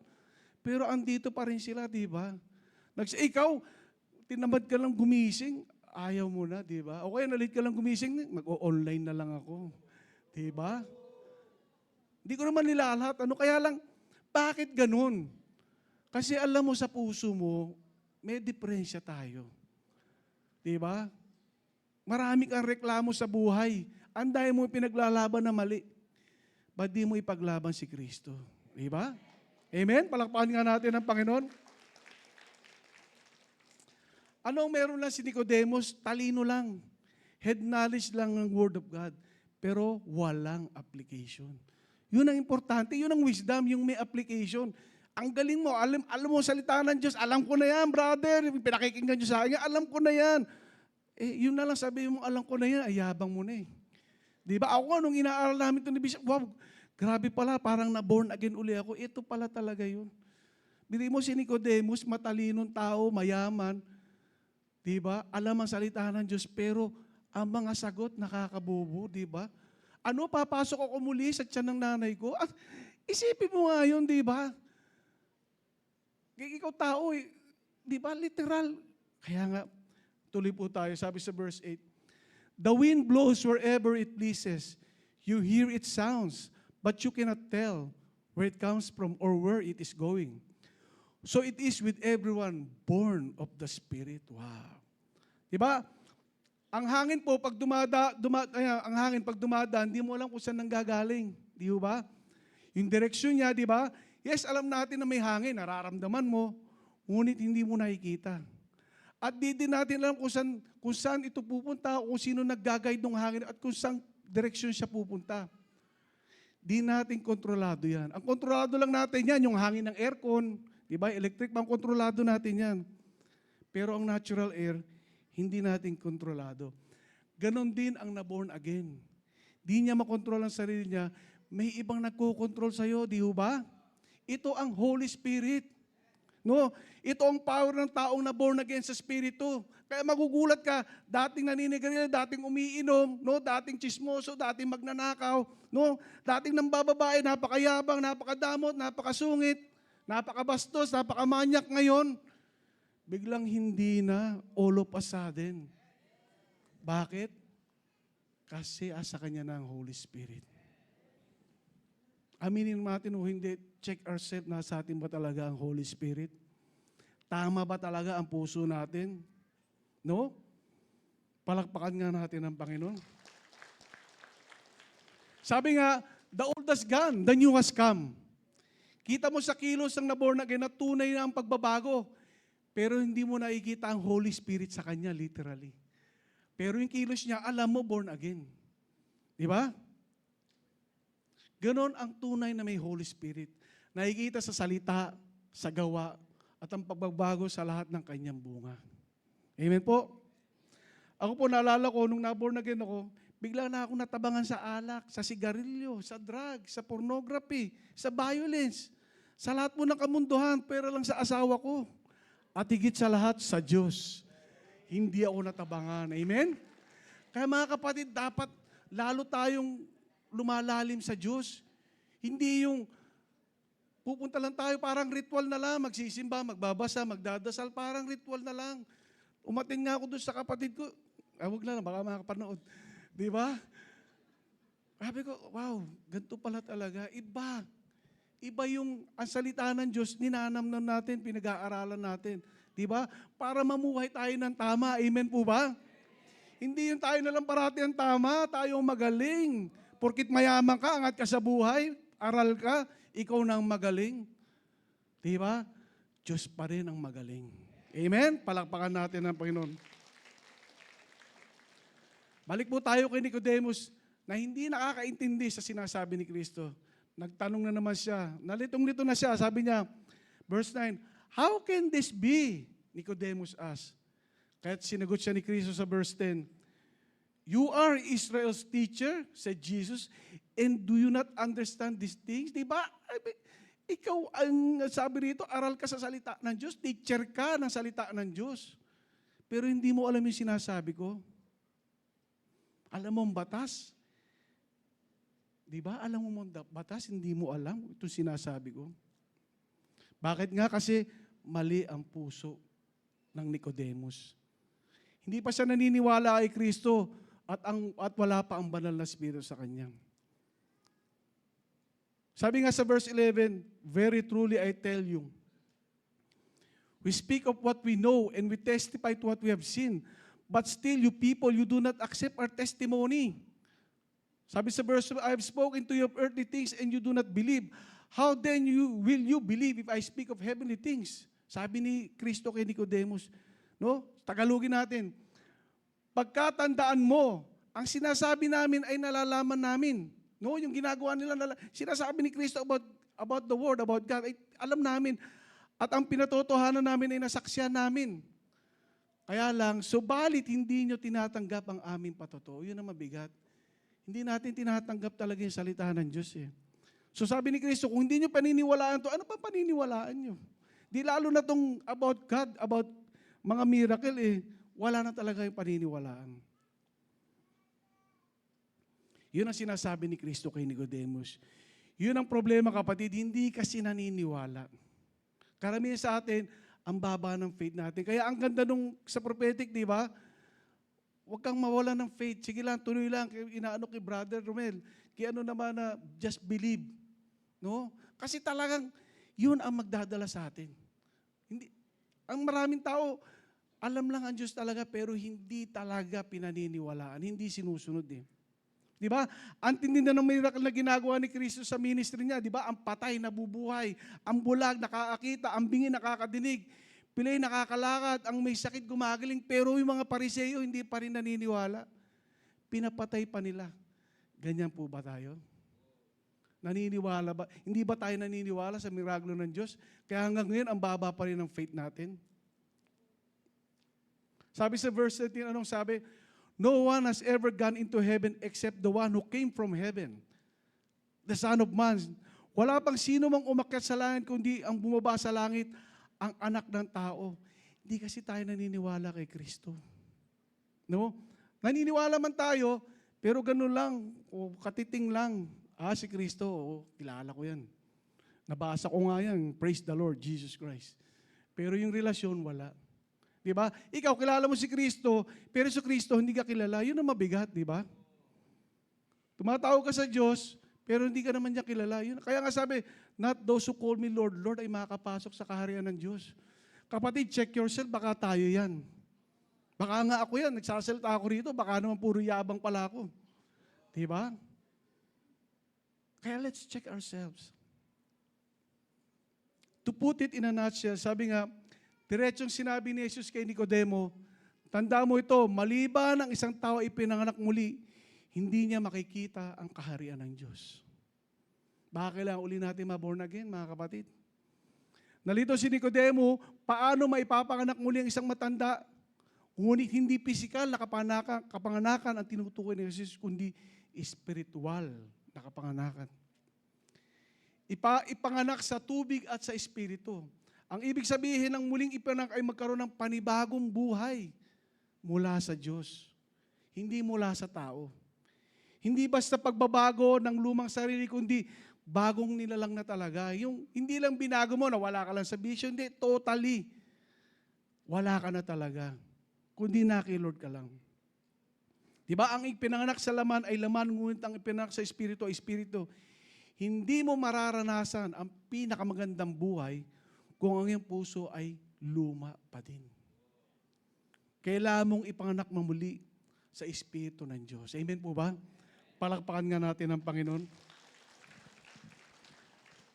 Pero andito pa rin sila, di ba? Ikaw, tinamad ka lang gumising, ayaw mo na, di ba? O kaya nalit ka lang gumising, mag-online na lang ako. Di ba? Hindi ko naman nilalahat. Kaya lang, bakit ganun? Kasi alam mo sa puso mo, may diferensya tayo. Di ba? Marami kang reklamo sa buhay. Anday mo pinaglalaban na mali. Ba't di mo ipaglaban si Kristo? Di ba? Amen? Palakpakan nga natin ang Panginoon. Anong meron lang si Nicodemus? Talino lang. Head knowledge lang ng Word of God. Pero walang application. Yun ang importante. Yun ang wisdom, yung may application. Ang galing mo, alam mo salita ng Diyos, alam ko na yan, brother. Pinakikinggan nyo sa akin, alam ko na yan. Yun na lang sabihin mo, alam ko na yan, ayabang mo na eh. Di ba? Ako, nung inaaral namin ito ni Bishop, wow, grabe pala, parang na-born again uli ako. Ito pala talaga yun. Bili mo si Nicodemus, matalinong tao, mayaman. Di ba? Alam ang salita ng Diyos, pero ang mga sagot nakakabobo, di ba? Papasok ako muli sa tiyan ng nanay ko? Isipin mo nga yun, di ba? Ikaw tao, di ba? Literal. Kaya nga, tuloy po tayo, sabi sa verse 8, the wind blows wherever it pleases. You hear its sounds, but you cannot tell where it comes from or where it is going. So it is with everyone born of the Spirit. Wow. Diba? Ang hangin po, pag pag dumadaan, hindi mo alam kung saan nanggagaling. Di ba? Yung direksyon niya, di ba? Yes, alam natin na may hangin, nararamdaman mo, ngunit hindi mo nakikita. At di din natin alam kung saan ito pupunta, kung sino nag-guide ng hangin, at kung saan direksyon siya pupunta. Di natin kontrolado yan. Ang kontrolado lang natin yan, yung hangin ng aircon, di ba? Electric, pang kontrolado natin yan. Pero ang natural air, hindi natin kontrolado. Ganon din ang na-born again. Di niya makontrol ang sarili niya, may ibang nagko-control sa'yo, di ba? Ito ang Holy Spirit. No, ito ang power ng taong na born again sa Espiritu. Kaya magugulat ka, dating naninigarilyo, dating umiinom, no, dating chismoso, dating magnanakaw, no, dating nambababae, napakayabang, napakadamot, napakasungit, napakabastos, napakamanyak ngayon. Biglang hindi na, all of a sudden. Bakit? Kasi asa kanya na ang Holy Spirit. Aminin natin o hindi, check ourselves na sa atin ba talaga ang Holy Spirit? Tama ba talaga ang puso natin? No? Palakpakan nga natin ang Panginoon. Sabi nga, the old has gone, the new has come. Kita mo sa kilos ng na-born again na tunay na ang pagbabago. Pero hindi mo nakikita ang Holy Spirit sa kanya, literally. Pero yung kilos niya, alam mo, born again. Di ba? Ganon ang tunay na may Holy Spirit. Nakikita sa salita, sa gawa, at ang pagbabago sa lahat ng kanyang bunga. Amen po? Ako po, naalala ko, nung na-born again ako, bigla na ako natabangan sa alak, sa sigarilyo, sa drug, sa pornography, sa violence, sa lahat mo ng kamunduhan, pero lang sa asawa ko. At higit sa lahat, sa Diyos. Hindi ako natabangan. Amen? Kaya mga kapatid, dapat lalo tayong lumalalim sa Diyos. Hindi yung pupunta lang tayo, parang ritual na lang, magsisimba, magbabasa, magdadasal, parang ritual na lang. Umatin nga ako doon sa kapatid ko, wag na lang, baka makapanood. Di ba? Sabi ko, wow, ganito pala talaga. Iba. Iba yung ang salita ng Diyos, ninanamnam natin, pinag-aaralan natin. Di ba? Para mamuhay tayo ng tama. Amen po ba? Hindi yung tayo na lang parati ang tama, tayo ang magaling. Porkit mayaman ka, angat ka sa buhay, aral ka, ikaw na ang magaling. Di ba? Diyos pa rin ang magaling. Amen? Palakpakan natin ang Panginoon. Balik po tayo kay Nicodemus na hindi nakakaintindi sa sinasabi ni Kristo. Nagtanong na naman siya. Nalitong-lito na siya. Sabi niya, verse 9, "How can this be?" Nicodemus asked. Kaya't sinagot siya ni Kristo sa verse 10, "You are Israel's teacher," said Jesus, "and do you not understand these things?" Diba? Ikaw ang sabi rito, aral ka sa salita ng Diyos, teacher ka ng salita ng Diyos. Pero hindi mo alam yung sinasabi ko. Alam mo ang batas? Diba? Alam mo ang batas, hindi mo alam itong sinasabi ko. Bakit nga? Kasi mali ang puso ng Nicodemus. Hindi pa siya naniniwala kay Kristo at wala pa ang banal na Espiritu sa kanya. Sabi nga sa verse 11, "Very truly I tell you, we speak of what we know and we testify to what we have seen, but still you people, you do not accept our testimony." Sabi sa verse, "I have spoken to you of earthly things and you do not believe. How then will you believe if I speak of heavenly things?" Sabi ni Kristo kay Nicodemus, no? Tagalogin natin. Pagkatandaan mo, ang sinasabi namin ay nalalaman namin. No, yung ginagawa nila, sinasabi ni Kristo about the Word, about God, ay alam namin. At ang pinatotohanan namin ay nasaksihan namin. Kaya lang, subalit hindi nyo tinatanggap ang aming patotoo. Yun ang mabigat. Hindi natin tinatanggap talaga yung salita ng Diyos eh. So sabi ni Kristo, kung hindi nyo paniniwalaan to, ano pa paniniwalaan nyo? Di lalo na tong about God, about mga miracle eh, wala na talaga yung paniniwalaan. Yun ang sinasabi ni Kristo kay Nicodemus. Yun ang problema kapatid, hindi kasi naniniwala. Karamihan sa atin, ang baba ng faith natin. Kaya ang ganda nung sa prophetic, di ba? Huwag kang mawala ng faith. Sige lang, tuloy lang. Inaano kay Brother Romel. Kaya ano naman na just believe. No? Kasi talagang yun ang magdadala sa atin. Hindi, ang maraming tao, alam lang ang Diyos talaga, pero hindi talaga pinaniniwalaan. Hindi sinusunod eh. Di ba? Ang tindi na ng miracle na ginagawa ni Kristo sa ministry niya, di ba? Ang patay nabubuhay, ang bulag nakakakita, ang bingi nakakadinig, pilay nakakalakad, ang may sakit gumagaling, pero yung mga Pariseo hindi pa rin naniniwala. Pinapatay pa nila. Ganyan po ba tayo? Naniniwala ba? Hindi ba tayo naniniwala sa miraglo ng Diyos? Kaya hanggang ngayon, ang baba pa rin ng faith natin. Sabi sa verse 13, anong sabi? "No one has ever gone into heaven except the one who came from heaven, the Son of Man." Wala pang sino mang umakyat sa langit kundi ang bumaba sa langit, ang anak ng tao. Hindi kasi tayo naniniwala kay Kristo. No? Naniniwala man tayo, pero ganun lang, o katiting lang. Si Kristo, kilala ko yan. Nabasa ko nga yan, praise the Lord, Jesus Christ. Pero yung relasyon, wala. Di ba? Ikaw, kilala mo si Kristo, pero si Kristo hindi ka kilala. Yun ang mabigat, di ba? Tumatawag ka sa Diyos, pero hindi ka naman niya kilala. Yun. Kaya nga sabi, "Not those who call me Lord, Lord," ay makakapasok sa kaharian ng Diyos. Kapatid, check yourself, baka tayo yan. Baka nga ako yan, nagsasalita ako rito, baka naman puro yabang pala ako. Di ba? Kaya let's check ourselves. To put it in a nutshell, sabi nga, diretsong sinabi ni Jesus kay Nicodemo, "Tanda mo ito, maliban ang isang tao ipinanganak muli, hindi niya makikita ang kaharian ng Diyos." Baka kailangan uli natin ma-born again, mga kapatid. Nalito si Nicodemo, paano maipapanganak muli ang isang matanda? Ngunit hindi pisikal na kapanganakan ang tinutukoy ni Jesus, kundi spiritual na kapanganakan. Ipanganak sa tubig at sa espiritu. Ang ibig sabihin ng muling ipanganak ay magkaroon ng panibagong buhay mula sa Diyos. hindi mula sa tao. Hindi basta pagbabago ng lumang sarili, kundi bagong nilalang na talaga. Yung hindi lang binago mo na wala ka lang sa vision, hindi, totally. Wala ka na talaga. Kundi na kay Lord ka lang. Diba, ang ipinanganak sa laman ay laman, ngunit ang ipinanganak sa Espiritu ay Espiritu. Hindi mo mararanasan ang pinakamagandang buhay kung ang iyong puso ay luma pa din. Kailangan mong ipanganak mamuli sa Espiritu ng Diyos. Amen po ba? Palakpakan nga natin ang Panginoon.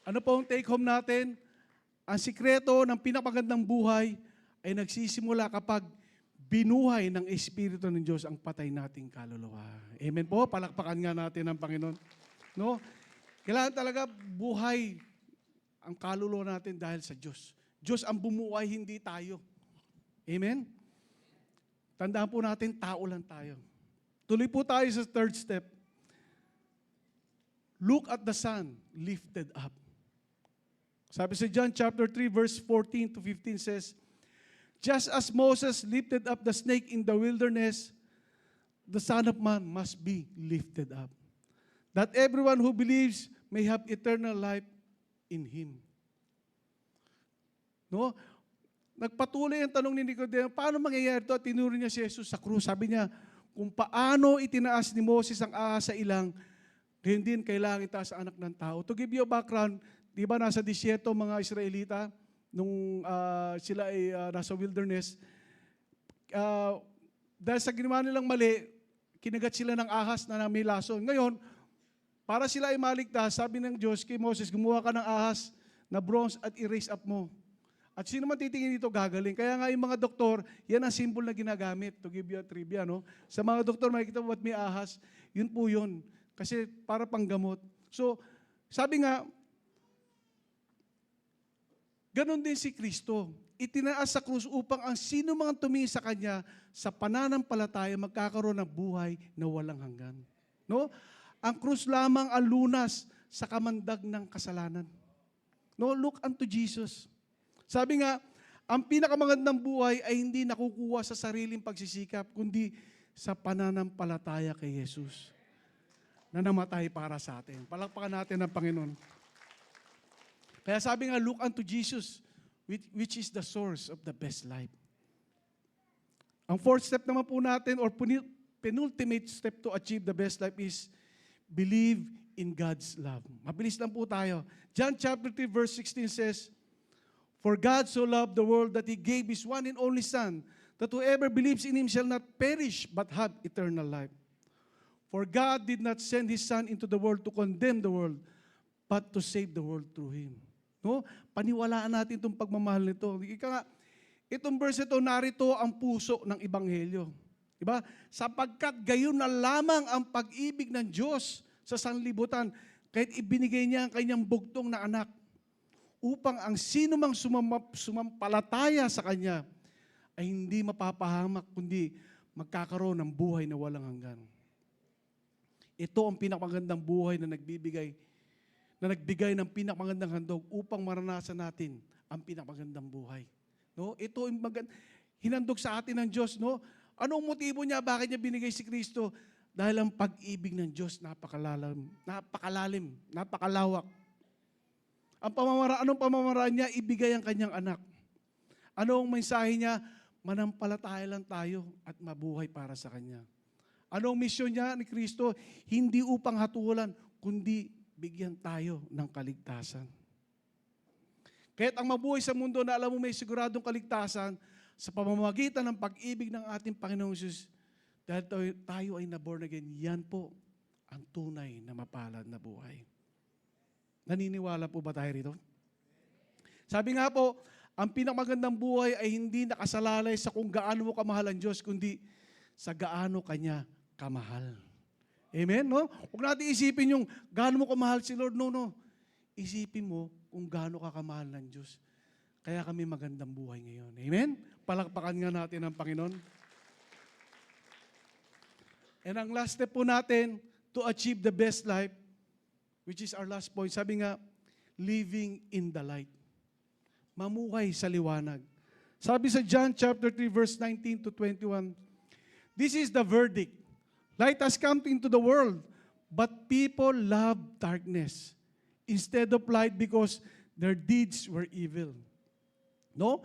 Ano po ang take home natin? Ang sikreto ng pinakamagandang buhay ay nagsisimula kapag binuhay ng Espiritu ng Diyos ang patay nating kaluluwa. Amen po? Palakpakan nga natin ang Panginoon. No? Kailangan talaga buhay ang kaluluwa natin dahil sa Diyos. Diyos ang bumuhay, hindi tayo. Amen? Tandaan po natin, tao lang tayo. Tuloy po tayo sa third step. Look at the Son lifted up. Sabi sa John chapter 3 verse 14 to 15 says, just as Moses lifted up the snake in the wilderness, the Son of Man must be lifted up, that everyone who believes may have eternal life in Him. No? Nagpatuloy ang tanong ni Nicodemo, paano mangyayari ito? At tinuro niya si Jesus sa krus. Sabi niya, kung paano itinaas ni Moses ang ahas sa ilang, gayon din kailangan itaas sa anak ng tao. To give you a background, di ba nasa disyerto mga Israelita, nung sila ay nasa wilderness, dahil sa ginawa nilang mali, kinagat sila ng ahas na may lason. Ngayon, para sila ay maligtas, sabi ng Diyos kay Moses, gumawa ka ng ahas na bronze at i-raise up mo. At sino man titingin dito gagaling. Kaya nga yung mga doktor, yan ang symbol na ginagamit. To give you a trivia, no? Sa mga doktor, makikita mo ba't may ahas? Yun po yun. Kasi para panggamot. So, sabi nga, ganon din si Kristo. Itinaas sa krus upang ang sino mang tumingin sa Kanya sa pananampalataya magkakaroon ng buhay na walang hanggan. No? Ang krus lamang ang lunas sa kamandag ng kasalanan. No? Look unto Jesus. Sabi nga, ang pinakamagandang buhay ay hindi nakukuha sa sariling pagsisikap, kundi sa pananampalataya kay Jesus na namatay para sa atin. Palakpakan natin ang Panginoon. Kaya sabi nga, look unto Jesus, which is the source of the best life. Ang fourth step naman po natin, or penultimate step to achieve the best life is believe in God's love. Mabilis lang po tayo. John chapter 3 verse 16 says, for God so loved the world that He gave His one and only Son, that whoever believes in Him shall not perish but have eternal life. For God did not send His Son into the world to condemn the world, but to save the world through Him. No? Paniwalaan natin itong pagmamahal nito. Ika nga, itong verse ito, narito ang puso ng Ebanghelyo. Diba? Sapagkat gayon na lamang ang pag-ibig ng Diyos sa sanlibutan, kahit ibinigay niya ang kanyang bugtong na anak, upang ang sino mang sumampalataya sa Kanya ay hindi mapapahamak, kundi magkakaroon ng buhay na walang hanggan. Ito ang pinakamagandang buhay na nagbigay ng pinakamagandang handog upang maranasan natin ang pinakamagandang buhay. No? Ito ang hinandog sa atin ng Diyos. No? Anong motibo niya? Bakit niya binigay si Kristo? Dahil ang pag-ibig ng Diyos napakalalim, napakalawak. Anong pamamaraan niya? Ibigay ang kanyang anak. Anong mensahe niya? Manampalataya lang tayo at mabuhay para sa Kanya. Anong misyon niya ni Kristo? Hindi upang hatulan, kundi bigyan tayo ng kaligtasan. Kaya't ang mabuhay sa mundo na alam mo may siguradong kaligtasan sa pamamagitan ng pag-ibig ng ating Panginoong Jesus, dahil tayo ay na-born again, yan po ang tunay na mapalad na buhay. Naniniwala po ba tayo rito? Sabi nga po, ang pinakamagandang buhay ay hindi nakasalalay sa kung gaano mo kamahal ang Diyos, kundi sa gaano Kanya kamahal. Amen? No? Huwag natin isipin yung gaano mo kamahal si Lord. No. Isipin mo kung gaano ka kamahal ng Diyos. Kaya kami magandang buhay ngayon. Amen? Palakpakan nga natin ang Panginoon. And ang last step po natin to achieve the best life, which is our last point, sabi nga, living in the light. Mamuhay sa liwanag. Sabi sa John chapter 3 verse 19 to 21, this is the verdict. Light has come into the world, but people love darkness instead of light because their deeds were evil. No?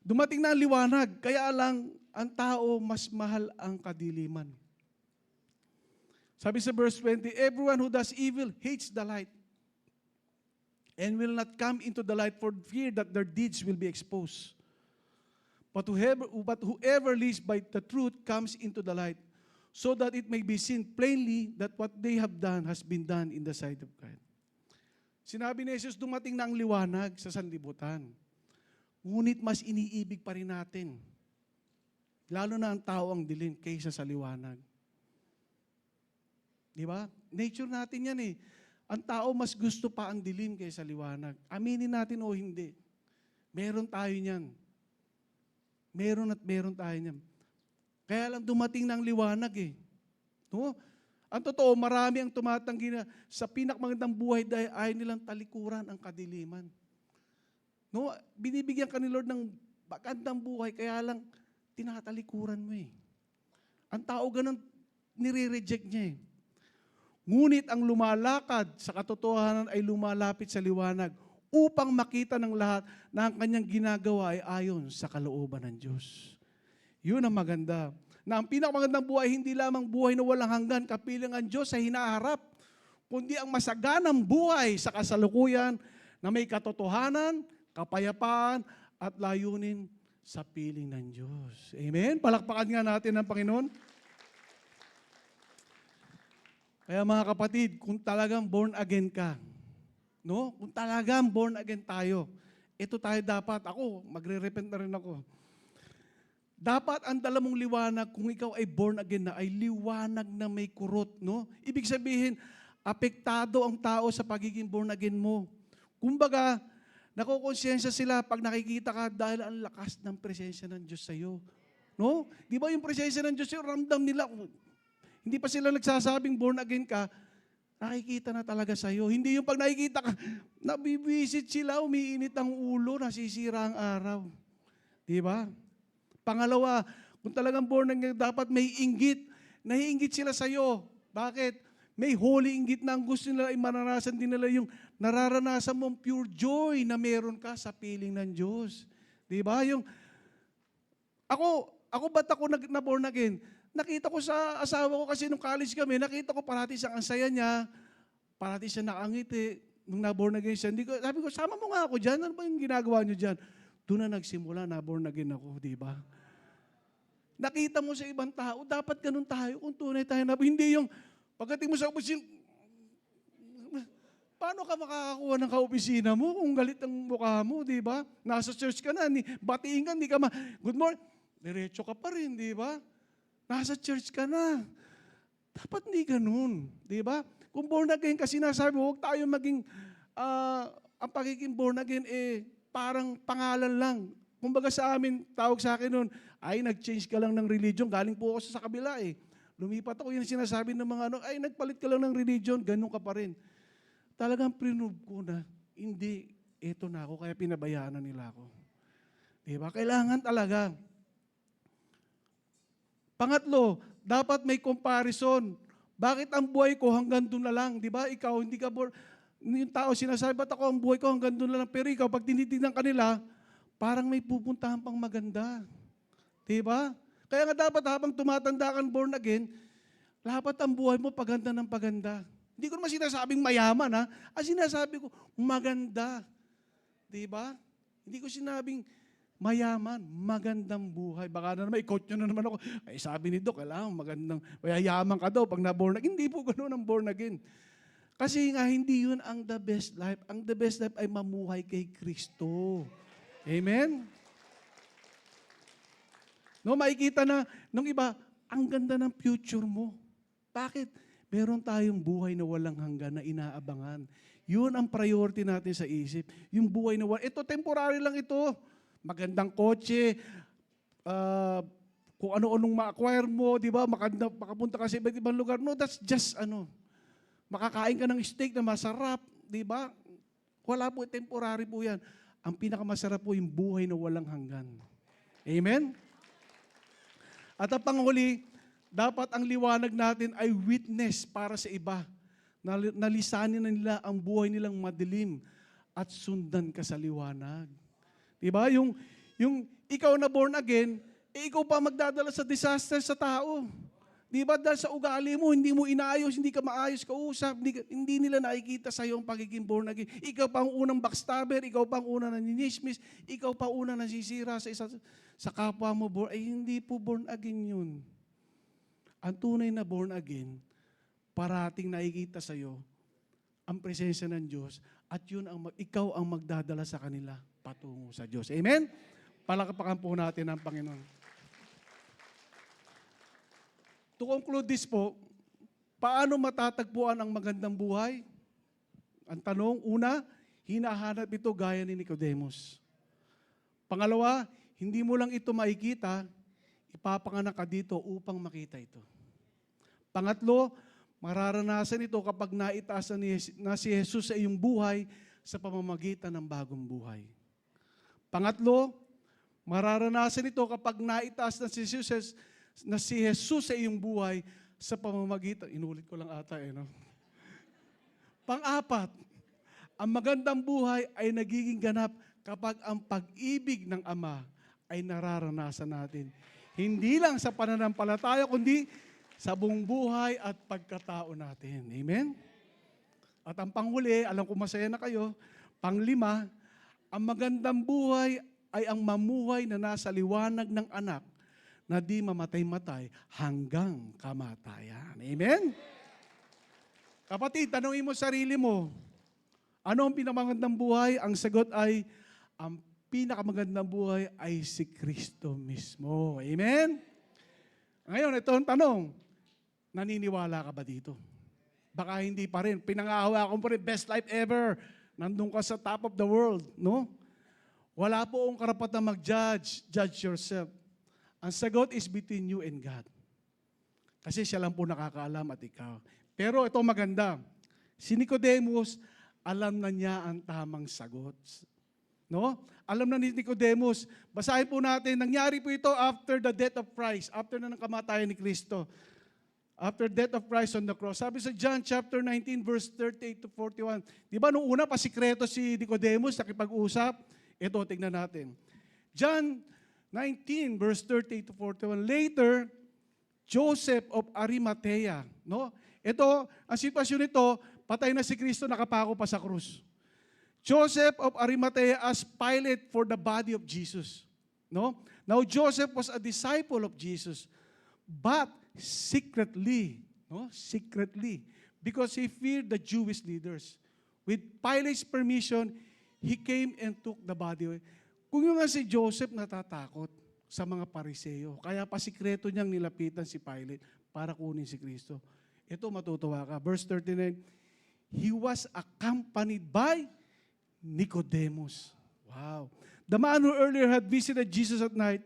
Dumating na ang liwanag, kaya lang ang tao mas mahal ang kadiliman. Sabi sa verse 20, everyone who does evil hates the light and will not come into the light for fear that their deeds will be exposed. But whoever lives by the truth comes into the light, so that it may be seen plainly that what they have done has been done in the sight of God. Sinabi ni Jesus, dumating na ang liwanag sa sanlibutan. Ngunit mas iniibig pa rin natin. Lalo na ang tao ang dilim kaysa sa liwanag. Di ba? Nature natin yan eh. Ang tao mas gusto pa ang dilim kaysa liwanag. Aminin natin o hindi. Meron tayo niyan. Meron at meron tayo niyan. Kaya lang dumating ng liwanag eh. No? Ang totoo, marami ang tumatanggi na sa pinakamagandang buhay dahil ayaw nilang talikuran ang kadiliman. No? Binibigyan ka ni Lord ng magandang buhay, kaya lang tinatalikuran mo eh. Ang tao ganun, nire-reject niya eh. Ngunit ang lumalakad sa katotohanan ay lumalapit sa liwanag upang makita ng lahat na ang kanyang ginagawa ay ayon sa kalooban ng Diyos. Yun ang maganda. Na ang pinakamagandang buhay, hindi lamang buhay na walang hanggan, kapiling ang Diyos sa hinaharap, kundi ang masaganang buhay sa kasalukuyan na may katotohanan, kapayapaan, at layunin sa piling ng Diyos. Amen? Palakpakan nga natin ang Panginoon. Kaya mga kapatid, kung talagang born again ka, no? Kung talagang born again tayo, ito tayo dapat, ako, magre-repent na rin ako. Dapat ang dala mong liwanag, kung ikaw ay born again na, ay liwanag na may kurot, no? Ibig sabihin, apektado ang tao sa pagiging born again mo. Kumbaga, nakukonsensya sila pag nakikita ka dahil ang lakas ng presensya ng Diyos sa iyo. No? Di ba yung presensya ng Diyos, yung ramdam nila, hindi pa sila nagsasabing born again ka, nakikita na talaga sa iyo. Hindi yung pag nakikita ka, nabibisit sila, umiinit ang ulo, nasisira ang araw. Di ba? Pangalawa, kung talagang born again, dapat may inggit. Naiinggit sila sa iyo. Bakit? May holy inggit na ang gusto nila ay maranasan din nila yung nararanasan mong pure joy na meron ka sa piling ng Diyos. Di ba? Yung, ako ba't ako na born again? Nakita ko sa asawa ko kasi nung college kami, nakita ko parati siyang ang saya niya, parati siya nakangiti, nung na-born again siya. Sabi ko, sama mo nga ako dyan. Ano ba yung ginagawa niyo dyan? Doon na nagsimula, na-born again ako, di ba? Nakita mo sa ibang tao, dapat ganun tayo kung tunay tayo na. Hindi yung, pagdating mo sa opisina, paano ka makakakuha ng kaopisina mo kung galit ang mukha mo, di ba? Nasa church ka na, batiin ka, hindi ka good morning, diretso ka pa rin, di ba? Nasa church ka na. Dapat hindi ganun, di ba? Kung born again, kasi nasabi mo, huwag tayo maging, ang pagiging born again, parang pangalan lang. Kumbaga sa amin, tawag sa akin noon, ay nag-change ka lang ng religion, galing po ako sa kabila eh. Lumipat ako, yung sinasabi ng mga ay nagpalit ka lang ng religion, ganun ka pa rin. Talagang prinove ko na, hindi, eto na ako, kaya pinabayaan na nila ako. Diba? Kailangan talaga. Pangatlo, dapat may comparison. Bakit ang buhay ko hanggang doon na lang? Diba? Ikaw, hindi ka born, yung tao sinasabi, ba't ako ang buhay ko hanggang doon na lang? Pero ikaw, pag tinitignan kanila, parang may pupuntahan pang maganda. Diba? Kaya nga dapat habang tumatanda kang born again, dapat ang buhay mo paganda ng paganda. Hindi ko naman sinasabing mayaman, ha? Ang sinasabi ko, maganda. Diba? Hindi ko sinabing mayaman, magandang buhay. Baka na naman, i-coach nyo na naman ako. Ay, sabi ni Doc, kailangan magandang, mayayaman ka daw pag na-born again. Hindi po ganoon ang born again. Kasi nga, hindi yun ang the best life. Ang the best life ay mamuhay kay Kristo. Amen? No, makikita na, nung iba, ang ganda ng future mo. Bakit? Meron tayong buhay na walang hanggan na inaabangan. Yun ang priority natin sa isip. Yung buhay na walang, ito temporary lang ito. Magandang kotse, kung ano-anong ma-acquire mo, di ba? Makapunta ka sa iba't ibang lugar. No, that's just makakain ka ng steak na masarap, di ba? Wala po, temporary po yan. Ang pinakamasarap po yung buhay na walang hanggan. Amen? At ang panghuli, Dapat ang liwanag natin ay witness para sa iba. Nalisanin na nila ang buhay nilang madilim at sundan ka sa liwanag. Diba? Yung ikaw na born again, ikaw pa magdadala sa disaster sa tao. Diba? Dahil sa ugali mo, hindi mo inaayos, hindi ka maayos kausap, hindi nila nakikita sa iyo ang pagiging born again. Ikaw pa ang unang backstabber, ikaw pa ang unang naninishmis, ikaw pa ang unang nasisira sa kapwa mo. Hindi po born again yun. Ang tunay na born again, parating nakikita sa iyo ang presensya ng Diyos at yun ikaw ang magdadala sa kanila patungo sa Diyos. Amen? Palakpakan po natin ang Panginoon. To conclude this po, paano matatagpuan ang magandang buhay? Ang tanong, una, hinahanap ito gaya ni Nicodemus. Pangalawa, hindi mo lang ito makikita, ipapanganak ka dito upang makita ito. Pangatlo, mararanasan ito kapag naitaas na si Jesus sa iyong buhay sa pamamagitan ng bagong buhay. Pangatlo, mararanasan ito kapag naitaas na si Jesus sa iyong buhay sa pamamagitan, inulit ko lang ata no? Pang-apat, ang magandang buhay ay nagiging ganap kapag ang pag-ibig ng Ama ay nararanasan natin. Hindi lang sa pananampalataya, kundi sa buong buhay at pagkatao natin. Amen? At ang panghuli, alam ko masaya na kayo, panglima, ang magandang buhay ay ang mamuhay na nasa liwanag ng anak na di mamatay-matay hanggang kamatayan. Amen? Kapatid, tanungin mo sarili mo, ano ang pinakamagandang buhay? Ang sagot ay, ang pinakamagandang buhay ay si Kristo mismo. Amen? Ngayon, ito ang tanong, naniniwala ka ba dito? Baka hindi pa rin. Pinangahawa ko pa rin, best life ever. Nandun ka sa top of the world, no? Wala po akong karapatan mag-judge. Judge yourself. Ang sagot is between you and God. Kasi siya lang po nakakaalam at ikaw. Pero ito maganda. Si Nicodemus, alam na niya ang tamang sagot. No? Alam na ni Nicodemus. Basahin po natin, nangyari po ito after the death of Christ, after na ng kamatayan ni Kristo. After death of Christ on the cross. Sabi sa John chapter 19 verse 38 to 41. Di ba nung una pasikreto si Nicodemus nakipag-usap? Ito, tingnan natin. John 19 verse 38 to 41. Later, Joseph of Arimathea. No? Ito, ang sitwasyon nito, patay na si Kristo, nakapako pa sa krus. Joseph of Arimathea asked Pilate for the body of Jesus. No? Now, Joseph was a disciple of Jesus, but secretly, because he feared the Jewish leaders. With Pilate's permission, he came and took the body. Kung yung nga si Joseph natatakot sa mga Pariseo, kaya pasikreto niyang nilapitan si Pilate para kunin si Kristo. Ito, matutuwa ka. Verse 39, he was accompanied by Nicodemus. Wow. The man who earlier had visited Jesus at night,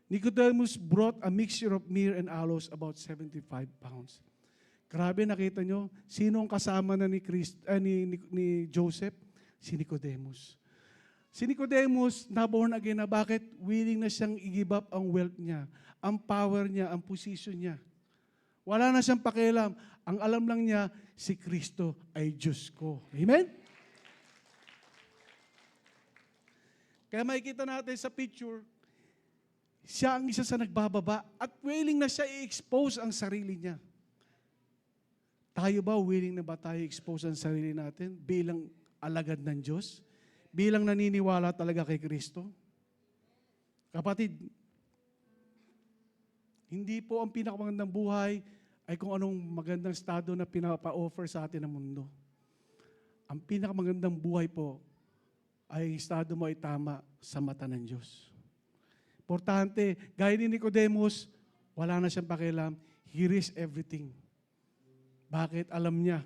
Nicodemus brought a mixture of myrrh and aloes, about 75 pounds. Grabe, nakita nyo, sino ang kasama na ni Joseph? Si Nicodemus. Si Nicodemus, na-born again na bakit? Willing na siyang i-give up ang wealth niya, ang power niya, ang position niya. Wala na siyang pakialam. Ang alam lang niya, si Kristo ay Diyos ko. Amen? Kaya makikita natin sa picture, siya ang isa sa nagbababa at willing na siya i-expose ang sarili niya. Tayo ba, willing na ba tayo i-expose ang sarili natin bilang alagad ng Diyos? Bilang naniniwala talaga kay Kristo? Kapatid, hindi po ang pinakamagandang buhay ay kung anong magandang estado na pinapa-offer sa atin ng mundo. Ang pinakamagandang buhay po ay estado mo ay tama sa mata ng Diyos. Importante, gaya ni Nicodemus, wala na siyang pakialam. He risked everything. Bakit? Alam niya.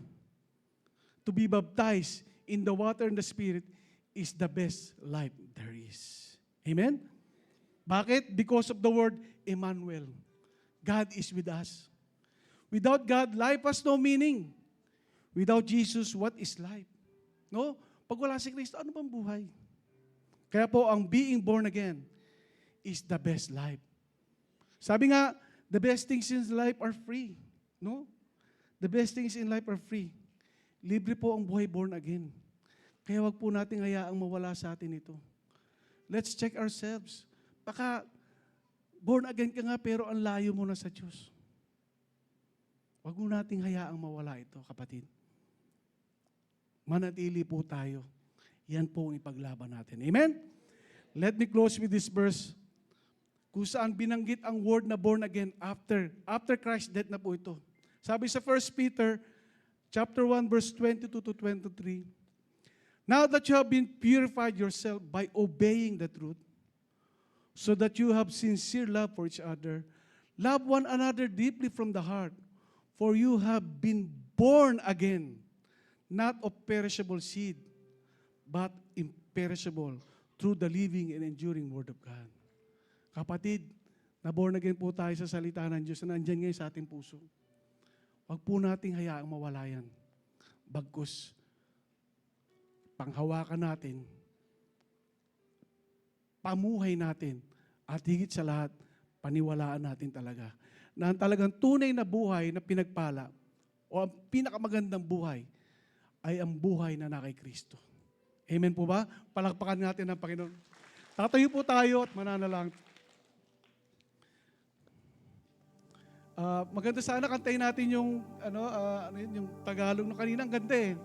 To be baptized in the water and the Spirit is the best life there is. Amen? Bakit? Because of the word Emmanuel. God is with us. Without God, life has no meaning. Without Jesus, what is life? No? Pag wala si Kristo, ano bang buhay? Kaya po, ang being born again is the best life. Sabi nga, The best things in life are free. No? The best things in life are free. Libre po ang buhay born again. Kaya wag po natin hayaang mawala sa atin ito. Let's check ourselves. Baka born again ka nga pero ang layo mo na sa Diyos. Wag mo nating hayaang mawala ito, kapatid. Manatili po tayo. Yan po ang ipaglaban natin. Amen? Let me close with this verse. Kung saan binanggit ang word na born again after Christ's death na po ito. Sabi sa 1 Peter chapter 1 verse 22 to 23, now that you have been purified yourself by obeying the truth, so that you have sincere love for each other, love one another deeply from the heart, for you have been born again, not of perishable seed, but imperishable, through the living and enduring Word of God. Kapatid, na born again po tayo sa salita ng Diyos na nandyan ngayon sa ating puso. Huwag po nating hayaang mawala yan. Bagkus, panghawakan natin, pamuhay natin, at higit sa lahat, paniwalaan natin talaga. Na ang talagang tunay na buhay na pinagpala, o ang pinakamagandang buhay, ay ang buhay na kay Kristo. Amen po ba? Palakpakan natin ang Panginoon. Tatayo po tayo at mananalang. Maganda sana kantayin natin yung yung Tagalog ng kanina, ang ganda eh.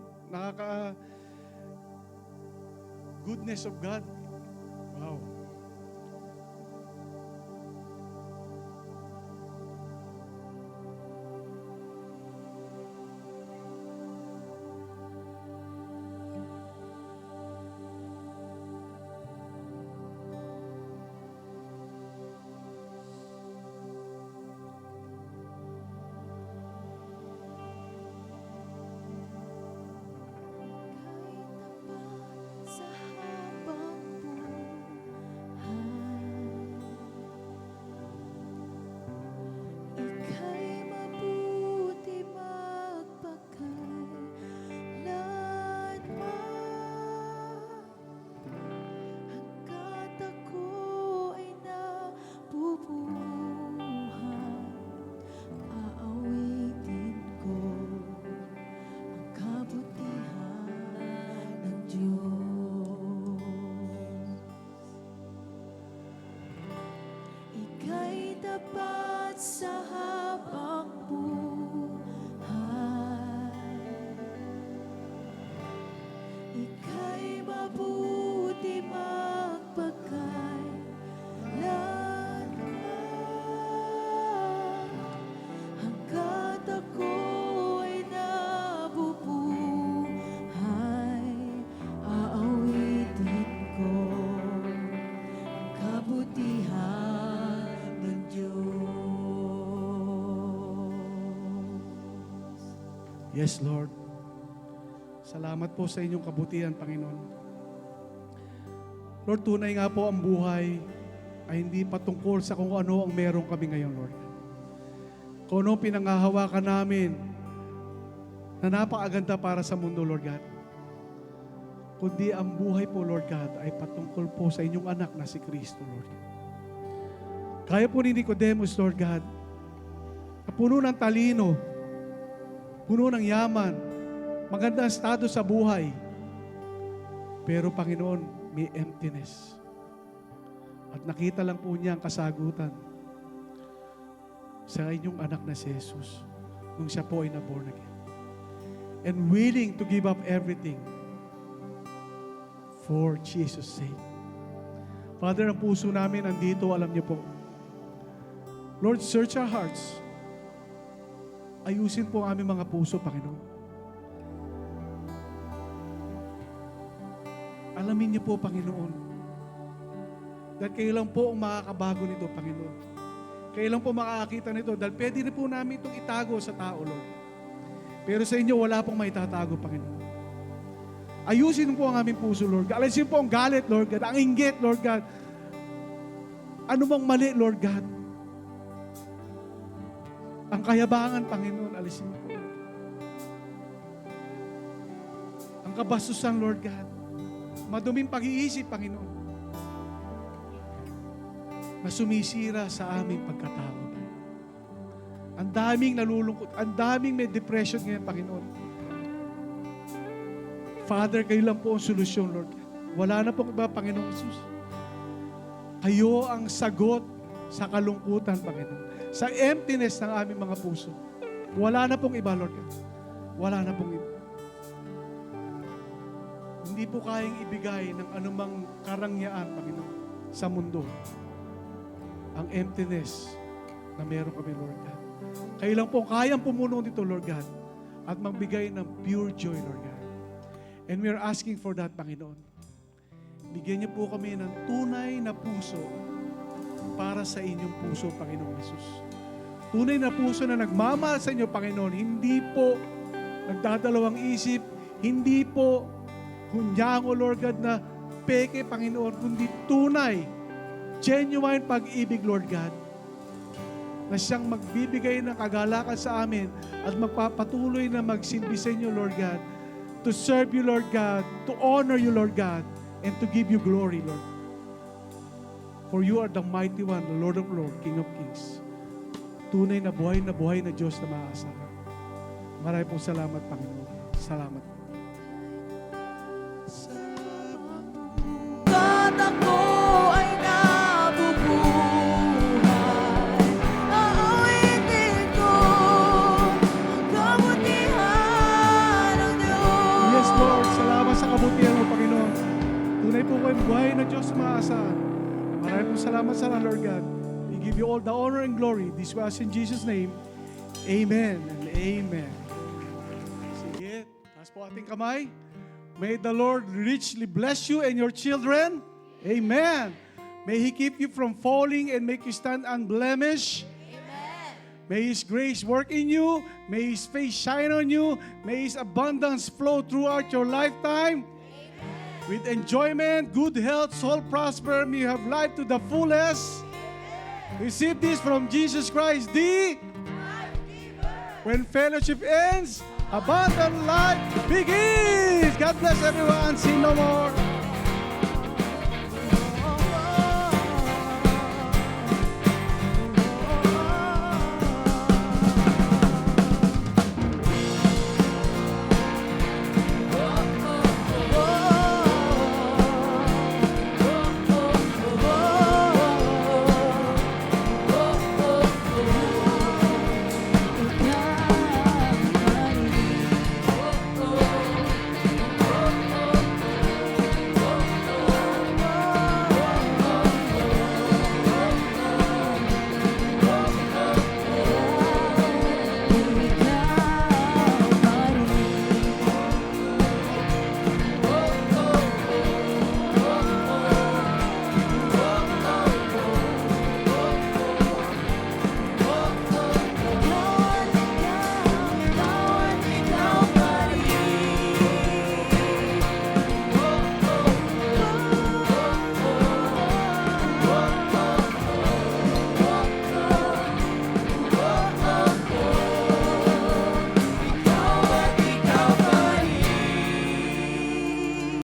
Goodness of God. Wow. Sa habang ika'y mabuti magpakailanman, hanggat ako ay nabubuhay, aawitin ko ang kabutihan ng Diyos. Ika'y tapat sa habang buhay, ika'y mabuti magpakailanman, hanggat ako ay nabubuhay, aawitin ko ang kabutihan ng Diyos. Yes, Lord. Salamat po sa inyong kabutihan, Panginoon. Lord, tunay nga po ang buhay ay hindi patungkol sa kung ano ang meron kami ngayon, Lord. Kung ano pinangahawakan namin na napakaganda para sa mundo, Lord God. Kundi ang buhay po, Lord God, ay patungkol po sa inyong anak na si Kristo, Lord. Kaya po ni Nicodemus, Lord God, na puno ng talino, puno ng yaman, magandang estado sa buhay. Pero Panginoon, may emptiness. At nakita lang po niya ang kasagutan sa inyong anak na si Jesus nung siya po ay na-born again. And willing to give up everything for Jesus' sake. Father, ang puso namin andito, alam niyo po. Lord, search our hearts. Ayusin po ang aming mga puso, Panginoon. Alamin niyo po, Panginoon, dahil kayo lang po ang makakabago nito, Panginoon. Kayo lang po makakakita nito dahil pwede na po namin itong itago sa tao, Lord. Pero sa inyo, wala pong maitatago, Panginoon. Ayusin po ang aming puso, Lord God. Alisin po ang galit, Lord God. Ang inggit, Lord God. Ano bang mali, Lord God? Ang kayabangan, Panginoon, alisin po. Ang kabastusan, Lord God. Maduming pag-iisip, Panginoon, na sumisira sa aming pagkatao. Ang daming nalulungkot, ang daming may depression ngayon, Panginoon. Father, kayo lang po ang solusyon, Lord. Wala na pong iba, Panginoon Jesus. Kayo ang sagot sa kalungkutan, Panginoon. Sa emptiness ng aming mga puso. Wala na pong iba, Lord. Wala na pong iba. Hindi po kayang ibigay ng anumang karangyaan, Panginoon, sa mundo. Ang emptiness na meron kami, Lord God. Kayo lang po kayang pumuno dito, Lord God, at magbigay ng pure joy, Lord God. And we are asking for that, Panginoon. Bigyan niyo po kami ng tunay na puso para sa inyong puso, Panginoong Jesus. Tunay na puso na nagmamahal sa inyo, Panginoon. Hindi po nagdadalawang isip, hindi po hunyango, Lord God, na peke, Panginoon, kundi tunay, genuine pag-ibig, Lord God, na siyang magbibigay ng kagalakan sa amin at magpapatuloy na magsilbi sa inyo, Lord God, to serve you, Lord God, to honor you, Lord God, and to give you glory, Lord. For you are the mighty one, the Lord of Lords, King of Kings. Tunay na buhay na Diyos na maaasahan. Maraming pong salamat, Panginoon. Salamat. At ako ay nabubuhay. Aawitin ko ang kabutihan ng Diyos. Yes, Lord. Salamat sa kabutihan mo, Panginoon. Tunay po kayong buhay na Diyos na maaasahan. Maraming pong salamat sa Lord God. We give you all the honor and glory. This was in Jesus' name. Amen and amen. Sige, taas po ating kamay. May the Lord richly bless you and your children. Amen. May He keep you from falling and make you stand unblemished. Amen. May His grace work in you. May His face shine on you. May His abundance flow throughout your lifetime. With enjoyment, good health, soul prosper. May you have life to the fullest. Receive this from Jesus Christ, the when fellowship ends, abundant life begins. God bless everyone. Sin no more.